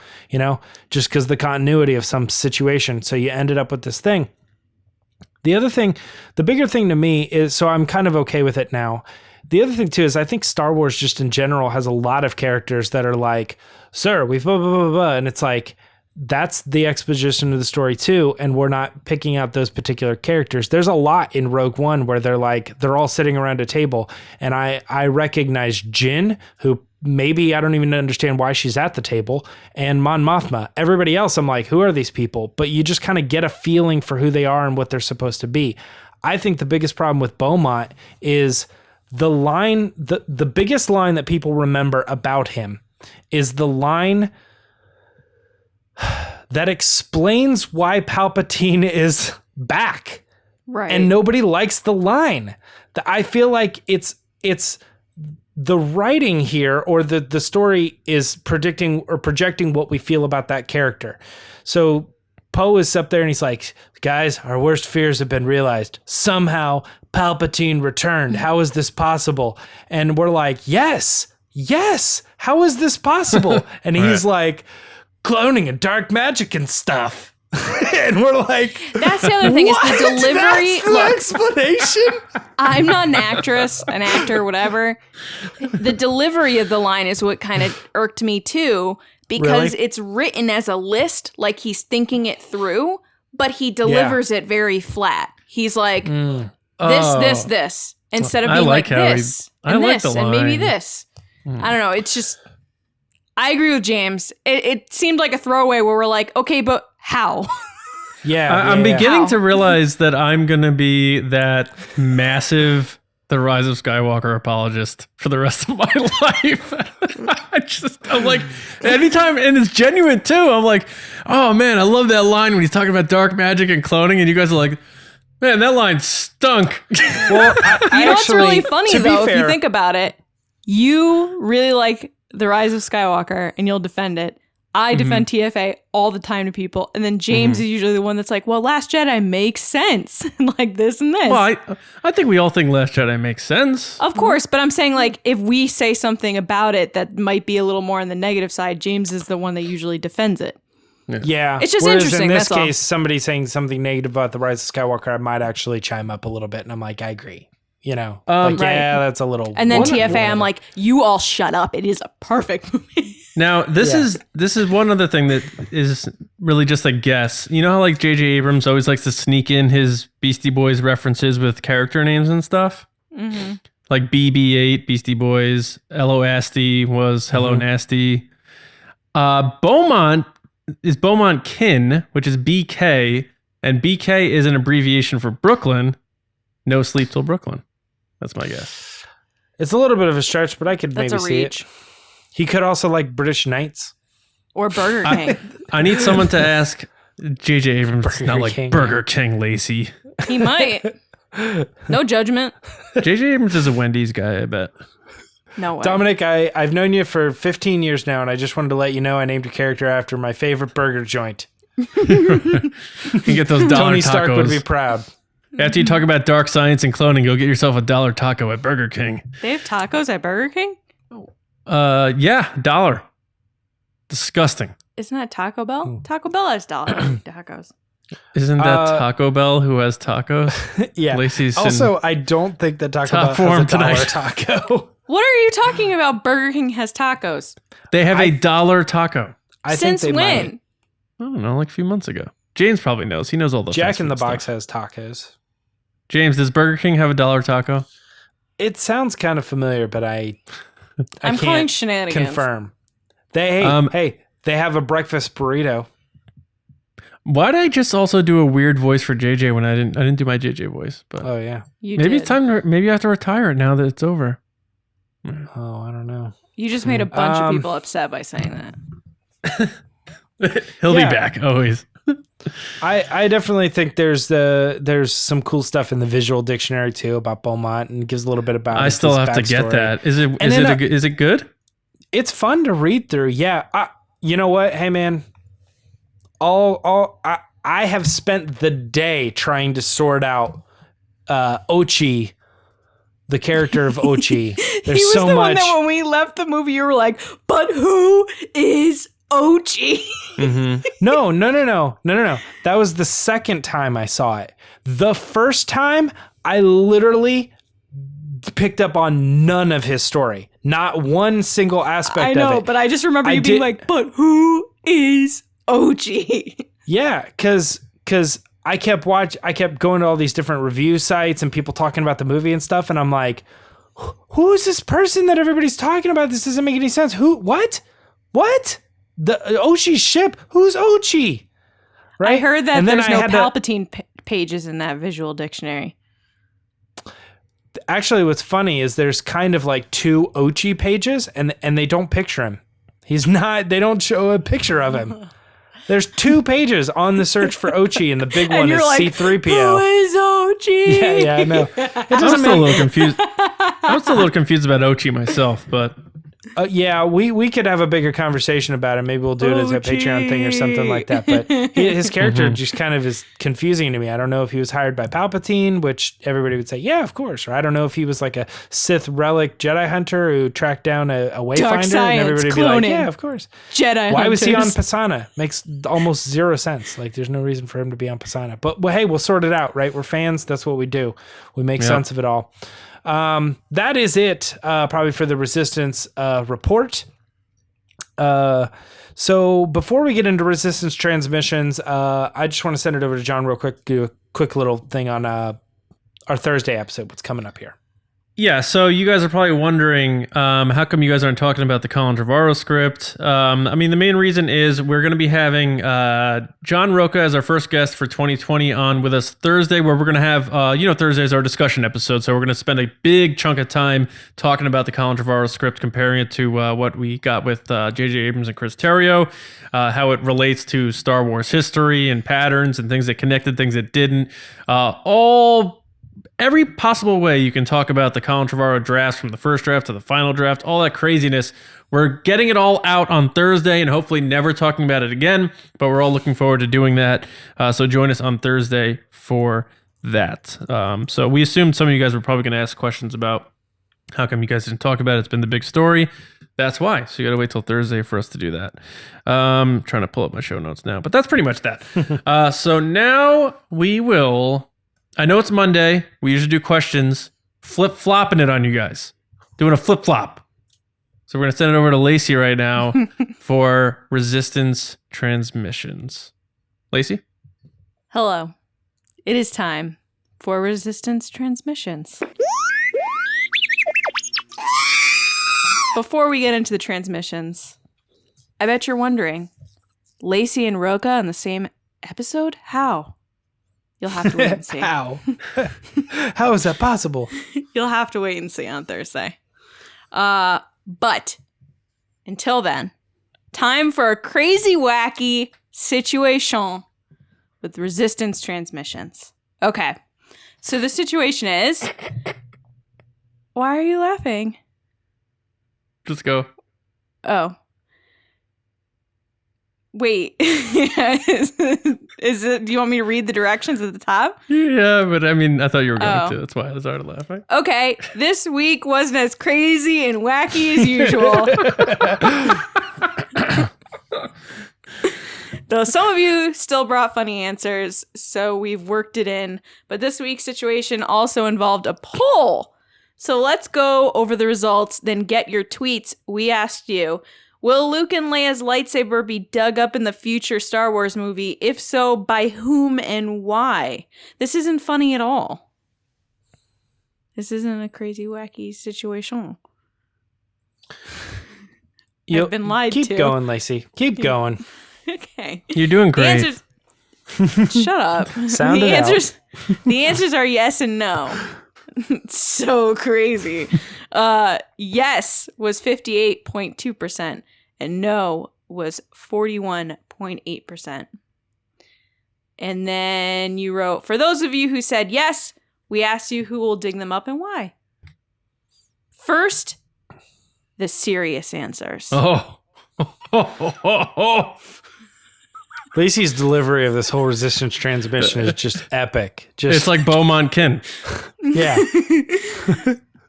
just because the continuity of some situation. So you ended up with this thing. The bigger thing to me is, so I'm kind of okay with it now. The other thing too is I think Star Wars just in general has a lot of characters that are like, sir, we've blah, blah, blah, blah. And it's like, that's the exposition of the story too, and we're not picking out those particular characters. There's a lot in Rogue One where they're all sitting around a table, and I recognize Jyn, who maybe I don't even understand why she's at the table, and Mon Mothma. Everybody else, I'm like, who are these people? But you just kind of get a feeling for who they are and what they're supposed to be. I think the biggest problem with Beaumont is the line, the biggest line that people remember about him is the line that explains why Palpatine is back. Right. And nobody likes the line. I feel like it's the writing here, or the story is predicting or projecting what we feel about that character. So Poe is up there and he's like, guys, our worst fears have been realized. Somehow Palpatine returned. How is this possible? And we're like, yes. How is this possible? And he's like, cloning and dark magic and stuff. And we're like, that's the other thing, what? Is the delivery. That's the explanation. I'm not an actor, whatever. The delivery of the line is what kind of irked me too, because it's written as a list, like he's thinking it through, but he delivers it very flat. He's like, this, instead of being like this, and this, and maybe this. I don't know. It's just, I agree with James. It seemed like a throwaway where we're like, okay, but how? I'm beginning to realize that I'm going to be that massive The Rise of Skywalker apologist for the rest of my life. I'm like, anytime, and it's genuine too. I'm like, oh man, I love that line when he's talking about dark magic and cloning, and you guys are like, man, that line stunk. Well, you know what's really funny though, if you think about it, you really like The Rise of Skywalker and you'll defend it. I defend TFA all the time to people. And then James is usually the one that's like, well, Last Jedi makes sense. Like this and this. Well, I think we all think Last Jedi makes sense. Of course. But I'm saying, like, if we say something about it that might be a little more on the negative side, James is the one that usually defends it. Yeah. It's just Whereas interesting. in this that's case, somebody saying something negative about The Rise of Skywalker, I might actually chime up a little bit. And I'm like, I agree. You know, right. Yeah, that's a little. And then TFA, I'm like, you all shut up. It is a perfect movie. Now, this is one other thing that is really just a guess. You know how like J.J. Abrams always likes to sneak in his Beastie Boys references with character names and stuff? Mm-hmm. Like BB-8, Beastie Boys, L.O.A.S.T. was Hello Nasty. Beaumont is Beaumont Kin, which is BK, and BK is an abbreviation for Brooklyn. No Sleep Till Brooklyn. That's my guess. It's a little bit of a stretch, but I could maybe see reach. it. He could also like British Knights. Or Burger King. I need someone to ask J.J. Abrams. It's not like King, Burger King, Lacey. He might. No judgment. J.J. Abrams is a Wendy's guy, I bet. No way. Dominic, I've known you for 15 years now, and I just wanted to let you know I named your character after my favorite burger joint. You get those dollar Tony tacos. Stark would be proud. After you talk about dark science and cloning, go get yourself a $1 taco at Burger King. They have tacos at Burger King? Yeah, $1. Disgusting. Isn't that Taco Bell? Taco Bell has tacos. Isn't that Taco Bell who has tacos? Yeah. Lacey's also, I don't think that Taco top Bell has form a dollar tonight. taco. What are you talking about? Burger King has tacos. They have a $1 taco. Since think they when? might. I don't know, like a few months ago. James probably knows. He knows all the Jack fast in the food Box stuff. has tacos. James, does Burger King have a $1 taco? It sounds kind of familiar, but I I'm calling can't shenanigans. confirm. They have a breakfast burrito. Why did I just also do a weird voice for JJ when I didn't do my JJ voice? But Oh yeah. maybe it's time. Maybe I have to retire it now that it's over. Oh, I don't know. You just made a bunch of people upset by saying that. He'll Yeah. be back always. I definitely think there's some cool stuff in the visual dictionary too about Beaumont, and gives a little bit about. I still his have to get backstory. that. Is And then, is it good? It's fun to read through. Yeah. You know what? Hey man, I have spent the day trying to sort out Ochi, the character of Ochi. There's He was so the much. one that when we left the movie, you were like, but who is Ochi? No. That was the second time I saw it. The first time, I literally picked up on none of his story. Not one single aspect of it. I know, but I just remember you being like, but who is Ochi? Yeah, because I kept going to all these different review sites and people talking about the movie and stuff, and I'm like, who is this person that everybody's talking about? This doesn't make any sense. Who? What? The Ochi's ship? Who's Ochi? Right? I heard that And then there's I no had Palpatine pages in that visual dictionary. Actually, what's funny is there's kind of like 2 Ochi pages, and they don't picture him. He's not. They don't show a picture of him. There's 2 pages on the search for Ochi, and the big one is like, C-3PO. Who is Ochi? Yeah, I know. I'm still a little confused. I'm still a little confused about Ochi myself, but Yeah, we could have a bigger conversation about it. Maybe we'll do it as a Patreon thing or something like that. But his character just kind of is confusing to me. I don't know if he was hired by Palpatine, which everybody would say, yeah, of course. Or I don't know if he was like a Sith relic Jedi hunter who tracked down a Wayfinder, and everybody would be like, yeah, of course. Jedi Why was he on hunters. Pisana? Makes almost zero sense. Like, there's no reason for him to be on Pisana. But hey, we'll sort it out, right? We're fans. That's what we do. We make sense of it all. That is it, probably for the Resistance report. So before we get into Resistance transmissions, I just want to send it over to John real quick, do a quick little thing on our Thursday episode, what's coming up here. yeah, so you guys are probably wondering, how come you guys aren't talking about the Colin Trevorrow script? I mean, the main reason is we're going to be having John Roca as our first guest for 2020 on with us Thursday, where we're going to have, Thursday is our discussion episode, so we're going to spend a big chunk of time talking about the Colin Trevorrow script, comparing it to what we got with J.J. Abrams and Chris Terrio, how it relates to Star Wars history and patterns and things that connected, things that didn't, every possible way you can talk about the Colin Trevorrow drafts, from the first draft to the final draft, all that craziness. We're getting it all out on Thursday and hopefully never talking about it again, but we're all looking forward to doing that. So join us on Thursday for that. So we assumed some of you guys were probably going to ask questions about how come you guys didn't talk about it. It's been the big story. That's why. So you got to wait till Thursday for us to do that. Trying to pull up my show notes now, but that's pretty much that. So now we will... I know it's Monday. We usually do questions. Flip-flopping it on you guys. Doing a flip-flop. So we're going to send it over to Lacey right now for Resistance transmissions. Lacey? Hello. It is time for Resistance transmissions. Before we get into the transmissions, I bet you're wondering, Lacey and Roca in the same episode? How? You'll have to wait and see. How? How is that possible? You'll have to wait and see on Thursday. But until then, time for a crazy, wacky situation with Resistance transmissions. Okay. So the situation is... Why are you laughing? Just go. Oh. Wait. Is it? Do you want me to read the directions at the top? Yeah, but I mean, I thought you were going to. That's why I started laughing. Okay. This week wasn't as crazy and wacky as usual. Though some of you still brought funny answers, so we've worked it in. But this week's situation also involved a poll. So let's go over the results, then get your tweets. We asked you, will Luke and Leia's lightsaber be dug up in the future Star Wars movie? If so, by whom and why? This isn't funny at all. This isn't a crazy, wacky situation. I've been lied to. Keep going, Lacey. Keep going. Okay. You're doing great. Shut up. Sound it out. The answers are yes and no. So crazy. Yes was 58.2% and no was 41.8%. And then you wrote, for those of you who said yes, we asked you who will dig them up and why. First, the serious answers. Lacey's delivery of this whole Resistance transmission is just epic. It's like Beaumont Kin. Yeah.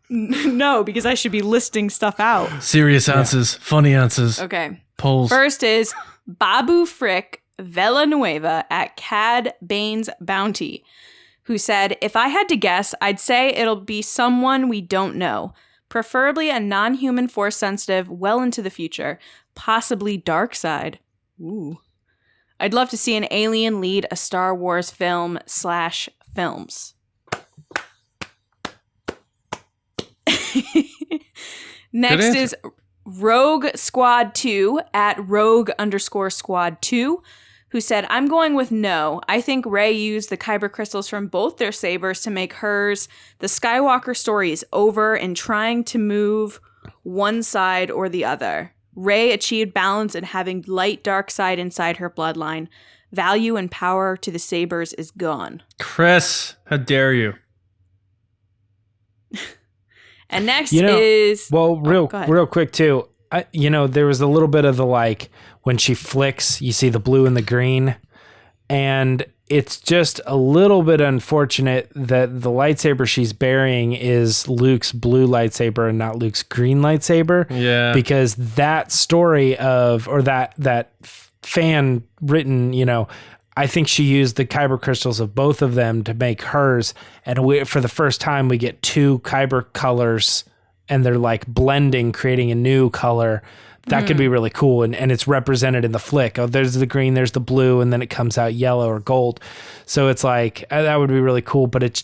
No, because I should be listing stuff out. Serious answers, funny answers. Okay. Polls. First is Babu Frick Villanueva at Cad Bane's Bounty, who said, if I had to guess, I'd say it'll be someone we don't know, preferably a non-human force sensitive well into the future, possibly Darkseid. Ooh. I'd love to see an alien lead a Star Wars film/films. Next is Rogue Squad 2 at Rogue_Squad 2, who said, I'm going with no. I think Rey used the kyber crystals from both their sabers to make hers. The Skywalker story is over and trying to move one side or the other. Rey achieved balance in having light dark side inside her bloodline. Value and power to the sabers is gone. Chris, how dare you? And next is... Well, real quick, too. There was a little bit of the, like, when she flicks, you see the blue and the green. And it's just a little bit unfortunate that the lightsaber she's bearing is Luke's blue lightsaber and not Luke's green lightsaber. Yeah. Because that story of, or that fan written, I think she used the kyber crystals of both of them to make hers. And for the first time, we get two kyber colors and they're like blending, creating a new color. That could be really cool. And it's represented in the flick. Oh, there's the green, there's the blue, and then it comes out yellow or gold. So it's like, that would be really cool, but it's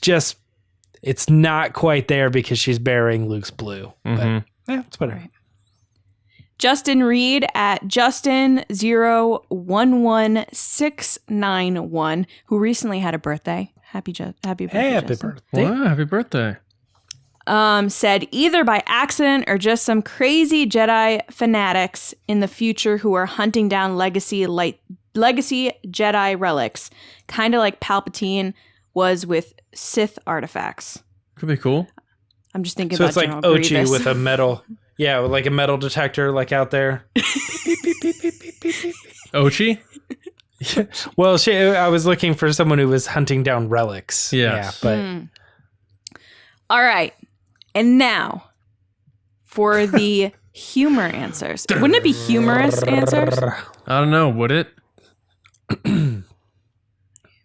not quite there because she's bearing Luke's blue. But it's whatever. Right. Justin Reed at Justin011691, who recently had a birthday. Happy birthday. Hey, happy Justin. birthday. Wow, happy birthday. Said either by accident or just some crazy Jedi fanatics in the future who are hunting down legacy Jedi relics, kind of like Palpatine was with Sith artifacts. Could be cool. I'm just thinking so about it's like General Ochi Grievous. with a metal, with like a metal detector, like out there. Ochi? Well, I was looking for someone who was hunting down relics. Yes. Yeah, but all right. And now for the humor answers. Wouldn't it be humorous answers? I don't know. Would it?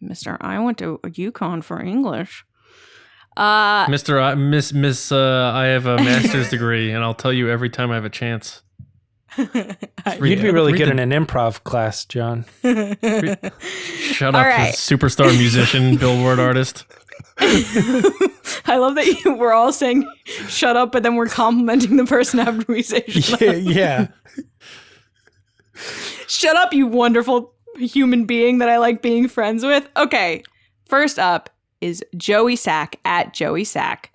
Mr. I went to UConn for English. I have a master's degree, and I'll tell you every time I have a chance. you'd be really good in an improv class, John. Shut All up, right. superstar musician, billboard artist. I love that we're all saying shut up, but then we're complimenting the person after we say shut up. Yeah. Shut up, you wonderful human being that I like being friends with. Okay, first up is Joey Sack at Joey Sack,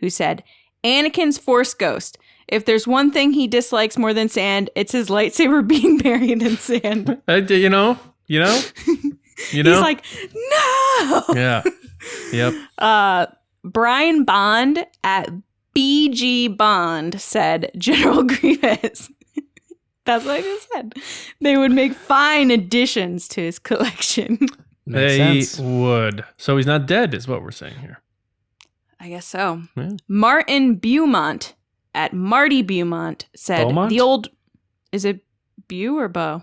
who said, Anakin's Force Ghost. If there's one thing he dislikes more than sand, it's his lightsaber being buried in sand. You know? He's like, no! Yeah. Yep. Brian Bond at BG Bond said, General Grievous. That's what I just said. They would make fine additions to his collection. They would. So he's not dead, is what we're saying here. I guess so. Yeah. Martin Beaumont at Marty Beaumont said, Beaumont? the old, is it Bew or Bo?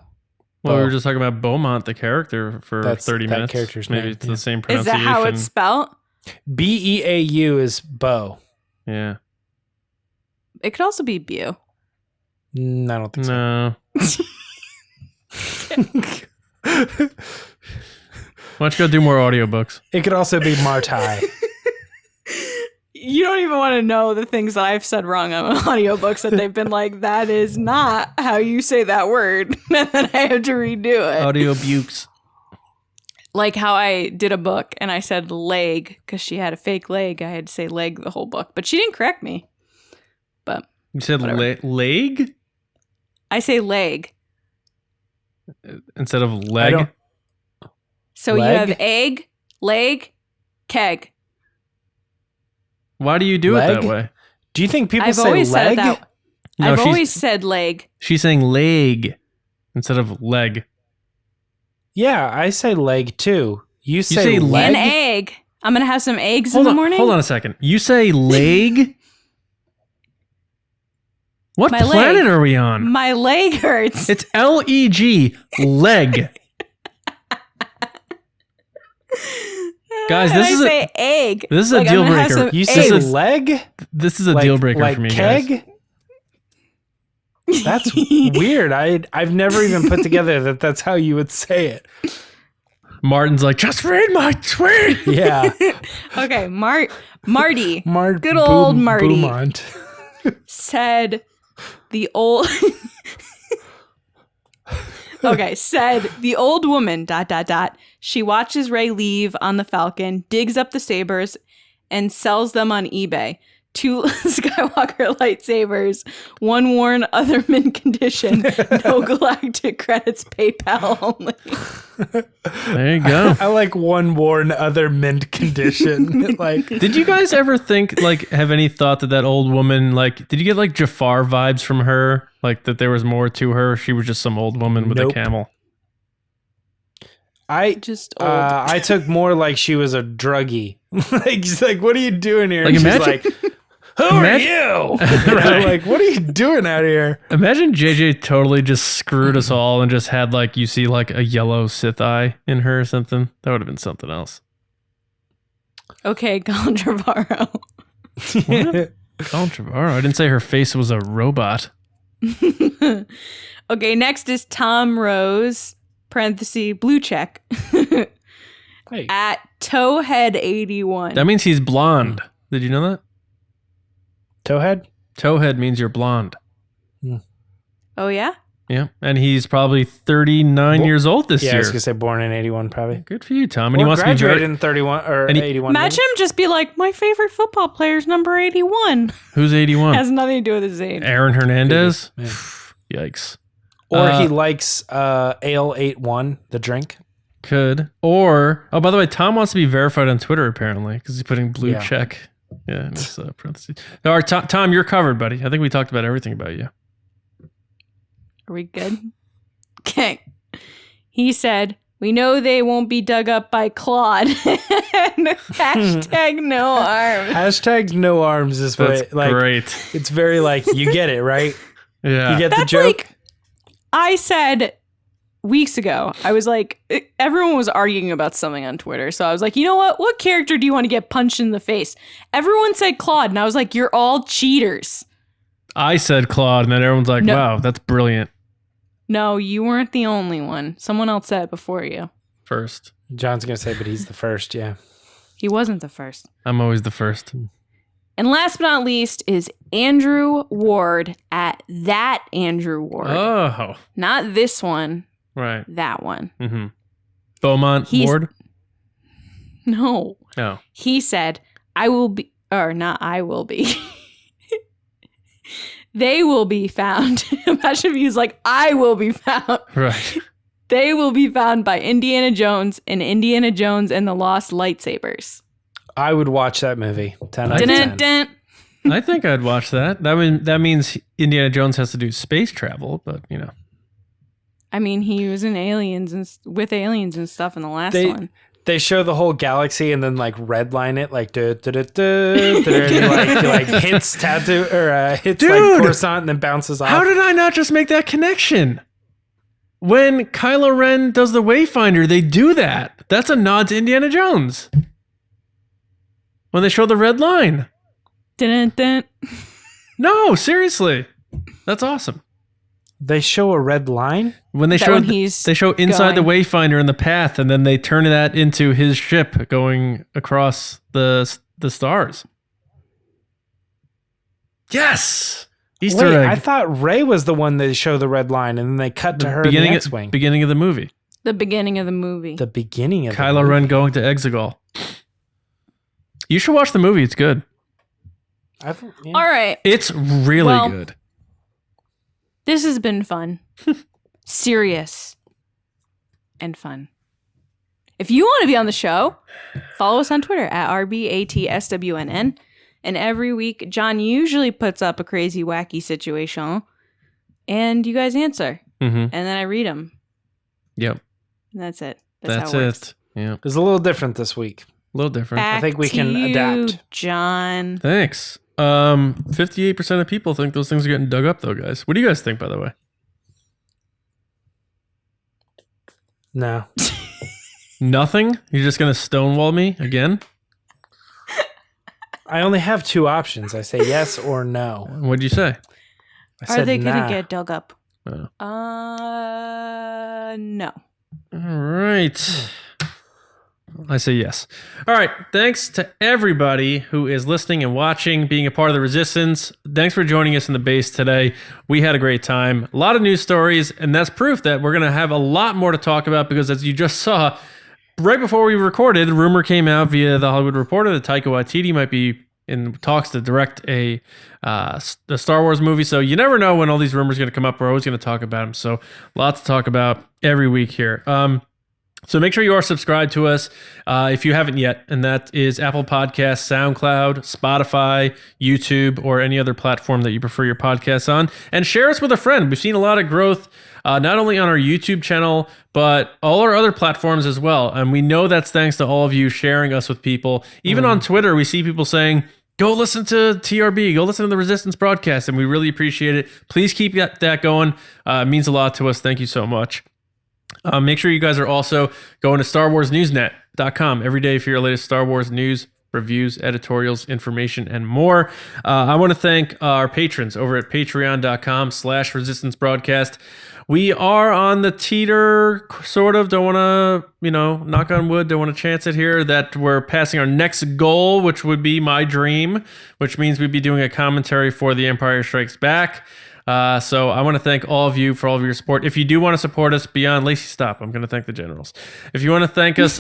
Well, we were just talking about Beaumont, the character, for 30 that minutes. character's Maybe name, it's yeah. the same Is pronunciation. that how it's spelled? Beau is Bo. Yeah. It could also be Bew. I don't think so. No. Why don't you go do more audiobooks? It could also be Martai. You don't even want to know the things that I've said wrong on audiobooks that they've been like, that is not how you say that word. And then I have to redo it. Audio bukes. Like how I did a book and I said leg because she had a fake leg. I had to say leg the whole book, but she didn't correct me. But You said whatever. leg I say leg. instead of leg? So Leg? you have egg, leg, keg. Why do you do it that Leg? way? Do you think people I've say always said leg? it that. No, I've she's- always said leg. She's saying leg instead of leg. Yeah, I say leg too. You say, say leg? An egg. I'm gonna have some eggs in Hold the on, morning. hold on a second. You say leg? What My planet leg. are we on? My leg hurts. It's Leg, leg. Guys, And this I is say egg. this is a Like, I'm deal gonna have breaker. some You eggs. say This is- leg? This is a Like- deal breaker like for me, keg? guys. That's weird. I've never even put together that that's how you would say it. Martin's like, just read my tweet. Yeah. Okay, Marty Good old Marty. Beaumont. said the old Okay, said the old woman, ... She watches Rey leave on the Falcon, digs up the sabers, and sells them on eBay. 2 Skywalker lightsabers, 1 worn, other mint condition, no galactic credits, PayPal only. There you go. I like 1 worn, other mint condition. Like, Did you guys ever think, like, have any thought that old woman, like, did you get like Jafar vibes from her? Like that there was more to her? She was just some old woman with Nope. a camel. I took more like she was a druggie. like, what are you doing here? Like, and imagine- she's like, who are you? Right. Like, what are you doing out here? Imagine JJ totally just screwed us all and just had like, you see like a yellow Sith eye in her or something. That would have been something else. Okay, Colin Trevorrow. Colin Trevorrow. I didn't say her face was a robot. Okay, next is Tom Rose, parenthesis, blue check, Hey. at Towhead81. That means he's blonde. Did you know that? Towhead? Towhead means you're blonde. Oh, yeah? Yeah. And he's probably 39 years old this Yeah, I year. was going to say born in 81, probably. Good for you, Tom. And he Or wants to be graduated very... in 31 or and he- 81. Imagine him just be like, my favorite football player is number 81. Who's 81? Has nothing to do with his age. Aaron Hernandez? Yeah. Yikes. Or he likes Ale 81, the drink. Could. Or, oh, by the way, Tom wants to be verified on Twitter, apparently, because he's putting blue Yeah. check. Yeah, in his parentheses. All right, Tom, you're covered, buddy. I think we talked about everything about you. Are we good? Okay. He said, we know they won't be dug up by Claude. Hashtag no arms. Hashtag no arms is That's like, great. it's very like, you get it, right? Yeah. You get the That's joke? like, I said weeks ago, I was like, everyone was arguing about something on Twitter. So I was like, you know what? What character do you want to get punched in the face? Everyone said Claude. And I was like, you're all cheaters. I said Claude, and then everyone's like, No. wow, that's brilliant. No, you weren't the only one. Someone else said it before you. First. John's going to say, but he's the first, yeah. He wasn't the first. I'm always the first. And last but not least is Andrew Ward at that Andrew Ward. Oh, Not this one, right. that one. Mm-hmm. Beaumont He's- Ward? No. Oh. He said, I will be, or not I will be. They will be found. Imagine if he was like, I will be found. Right. They will be found by Indiana Jones in Indiana Jones and the Lost Lightsabers. I would watch that movie. 10 out of 10. Dun-dun-dun. I think I'd watch that. That means Indiana Jones has to do space travel, but, you know. I mean, he was in Aliens and with aliens and stuff in the last one. They show the whole galaxy and then like redline it like he like hits tattoo or hits Dude! like Coruscant and then bounces off. How did I not just make that connection? When Kylo Ren does the Wayfinder, they do that. That's a nod to Indiana Jones. When they show the red line. Dun-dun-dun. No, seriously. That's awesome. They show a red line? When they That show when he's they show inside the going. Wayfinder in the path, and then they turn that into his ship going across the stars. Yes. Easter Wait, egg. I thought Rey was the one that showed the red line and then they cut to her in the X-Wing. Beginning of the movie. The beginning of the movie. The beginning of Kylo the movie. Ren going to Exegol. You should watch the movie. It's good. Yeah. All right. It's really Well, good. This has been fun. Serious and fun. If you want to be on the show, follow us on Twitter at RBATSWNN. And every week, John usually puts up a crazy, wacky situation. And you guys answer. Mm-hmm. And then I read them. Yep. And that's it. That's how it works. it. Yeah. It's a little different this week. A little different. Back think we to can you, adapt. John. Thanks. 58% of people think those things are getting dug up, though, guys. What do you guys think, by the way? No. Nothing? You're just going to stonewall me again? I only have 2 options. I say yes or no. What'd you say? I Are said they going nah. to get dug up? Oh. No. All right. I say yes. All right. Thanks to everybody who is listening and watching, being a part of the Resistance. Thanks for joining us in the base today. We had a great time. A lot of news stories, and that's proof that we're going to have a lot more to talk about because, as you just saw, right before we recorded, a rumor came out via The Hollywood Reporter that Taika Waititi might be in talks to direct the Star Wars movie. So you never know when all these rumors are going to come up. We're always going to talk about them. So lots to talk about every week here. So make sure you are subscribed to us if you haven't yet, and that is Apple Podcasts, SoundCloud, Spotify, YouTube, or any other platform that you prefer your podcasts on. And share us with a friend. We've seen a lot of growth, not only on our YouTube channel, but all our other platforms as well. And we know that's thanks to all of you sharing us with people. Even on Twitter, we see people saying, go listen to TRB, go listen to the Resistance broadcast, and we really appreciate it. Please keep that going. It means a lot to us. Thank you so much. Make sure you guys are also going to StarWarsNewsNet.com every day for your latest Star Wars news, reviews, editorials, information, and more. I want to thank our patrons over at patreon.com/Resistance Broadcast. We are on the teeter, sort of, don't want to, knock on wood, don't want to chance it here, that we're passing our next goal, which would be my dream, which means we'd be doing a commentary for The Empire Strikes Back. So I want to thank all of you for all of your support. If you do want to support us beyond Lacey, stop. I'm going to thank the generals. If you want to thank us,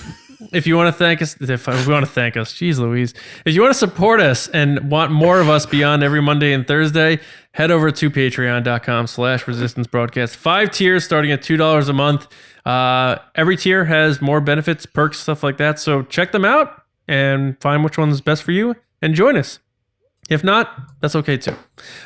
geez Louise, if you want to support us and want more of us beyond every Monday and Thursday, head over to patreon.com/Resistance Broadcast. 5 tiers starting at $2 a month. Every tier has more benefits, perks, stuff like that. So check them out and find which one's best for you and join us. If not, that's okay too.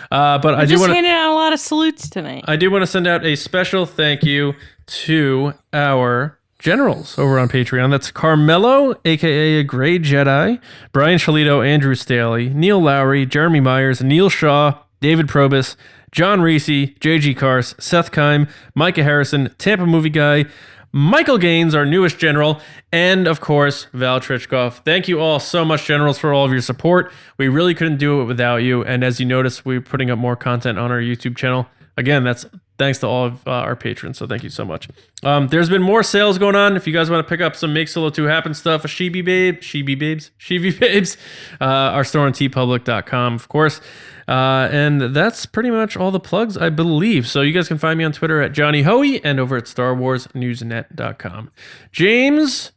But I do want to handing out a lot of salutes tonight. I do want to send out a special thank you to our generals over on Patreon. That's Carmelo, aka a Grey Jedi, Brian Shalito, Andrew Staley, Neil Lowry, Jeremy Myers, Neil Shaw, David Probus, John Reese, JG Kars, Seth Keim, Micah Harrison, Tampa Movie Guy, Michael Gaines, our newest general, and of course, Val Trichkov. Thank you all so much, generals, for all of your support. We really couldn't do it without you. And as you notice, we're putting up more content on our YouTube channel. Again, that's thanks to all of our patrons. So thank you so much. There's been more sales going on. If you guys want to pick up some Make Solo 2 Happen stuff, Sheevy Babes, our store on tpublic.com, of course. And that's pretty much all the plugs, I believe. So you guys can find me on Twitter at Johnny Hoey and over at StarWarsNewsNet.com. James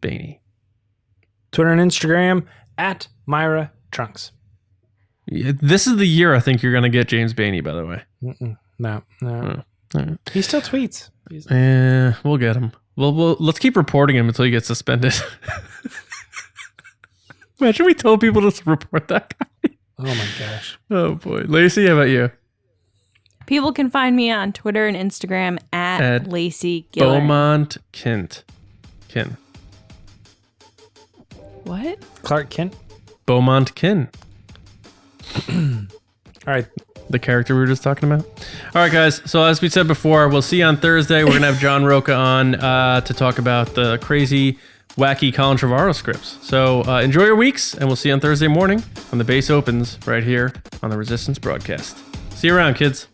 Baney. Twitter and Instagram at Myra Trunks. Yeah, this is the year I think you're going to get James Baney, by the way. No. Right. He still tweets. Yeah, we'll get him. We'll let's keep reporting him until he gets suspended. Imagine we told people to report that guy. Oh my gosh. Oh boy. Lacey, how about you? People can find me on Twitter and Instagram at Lacey Gilleran. Beaumont Kent. Kin. What? Clark Kent? Beaumont Kin. All right. The character we were just talking about. All right, guys. So as we said before, we'll see you on Thursday. We're going to have John Roca on to talk about the crazy, wacky Colin Trevorrow scripts. So enjoy your weeks, and we'll see you on Thursday morning when the base opens right here on the Resistance broadcast. See you around, kids.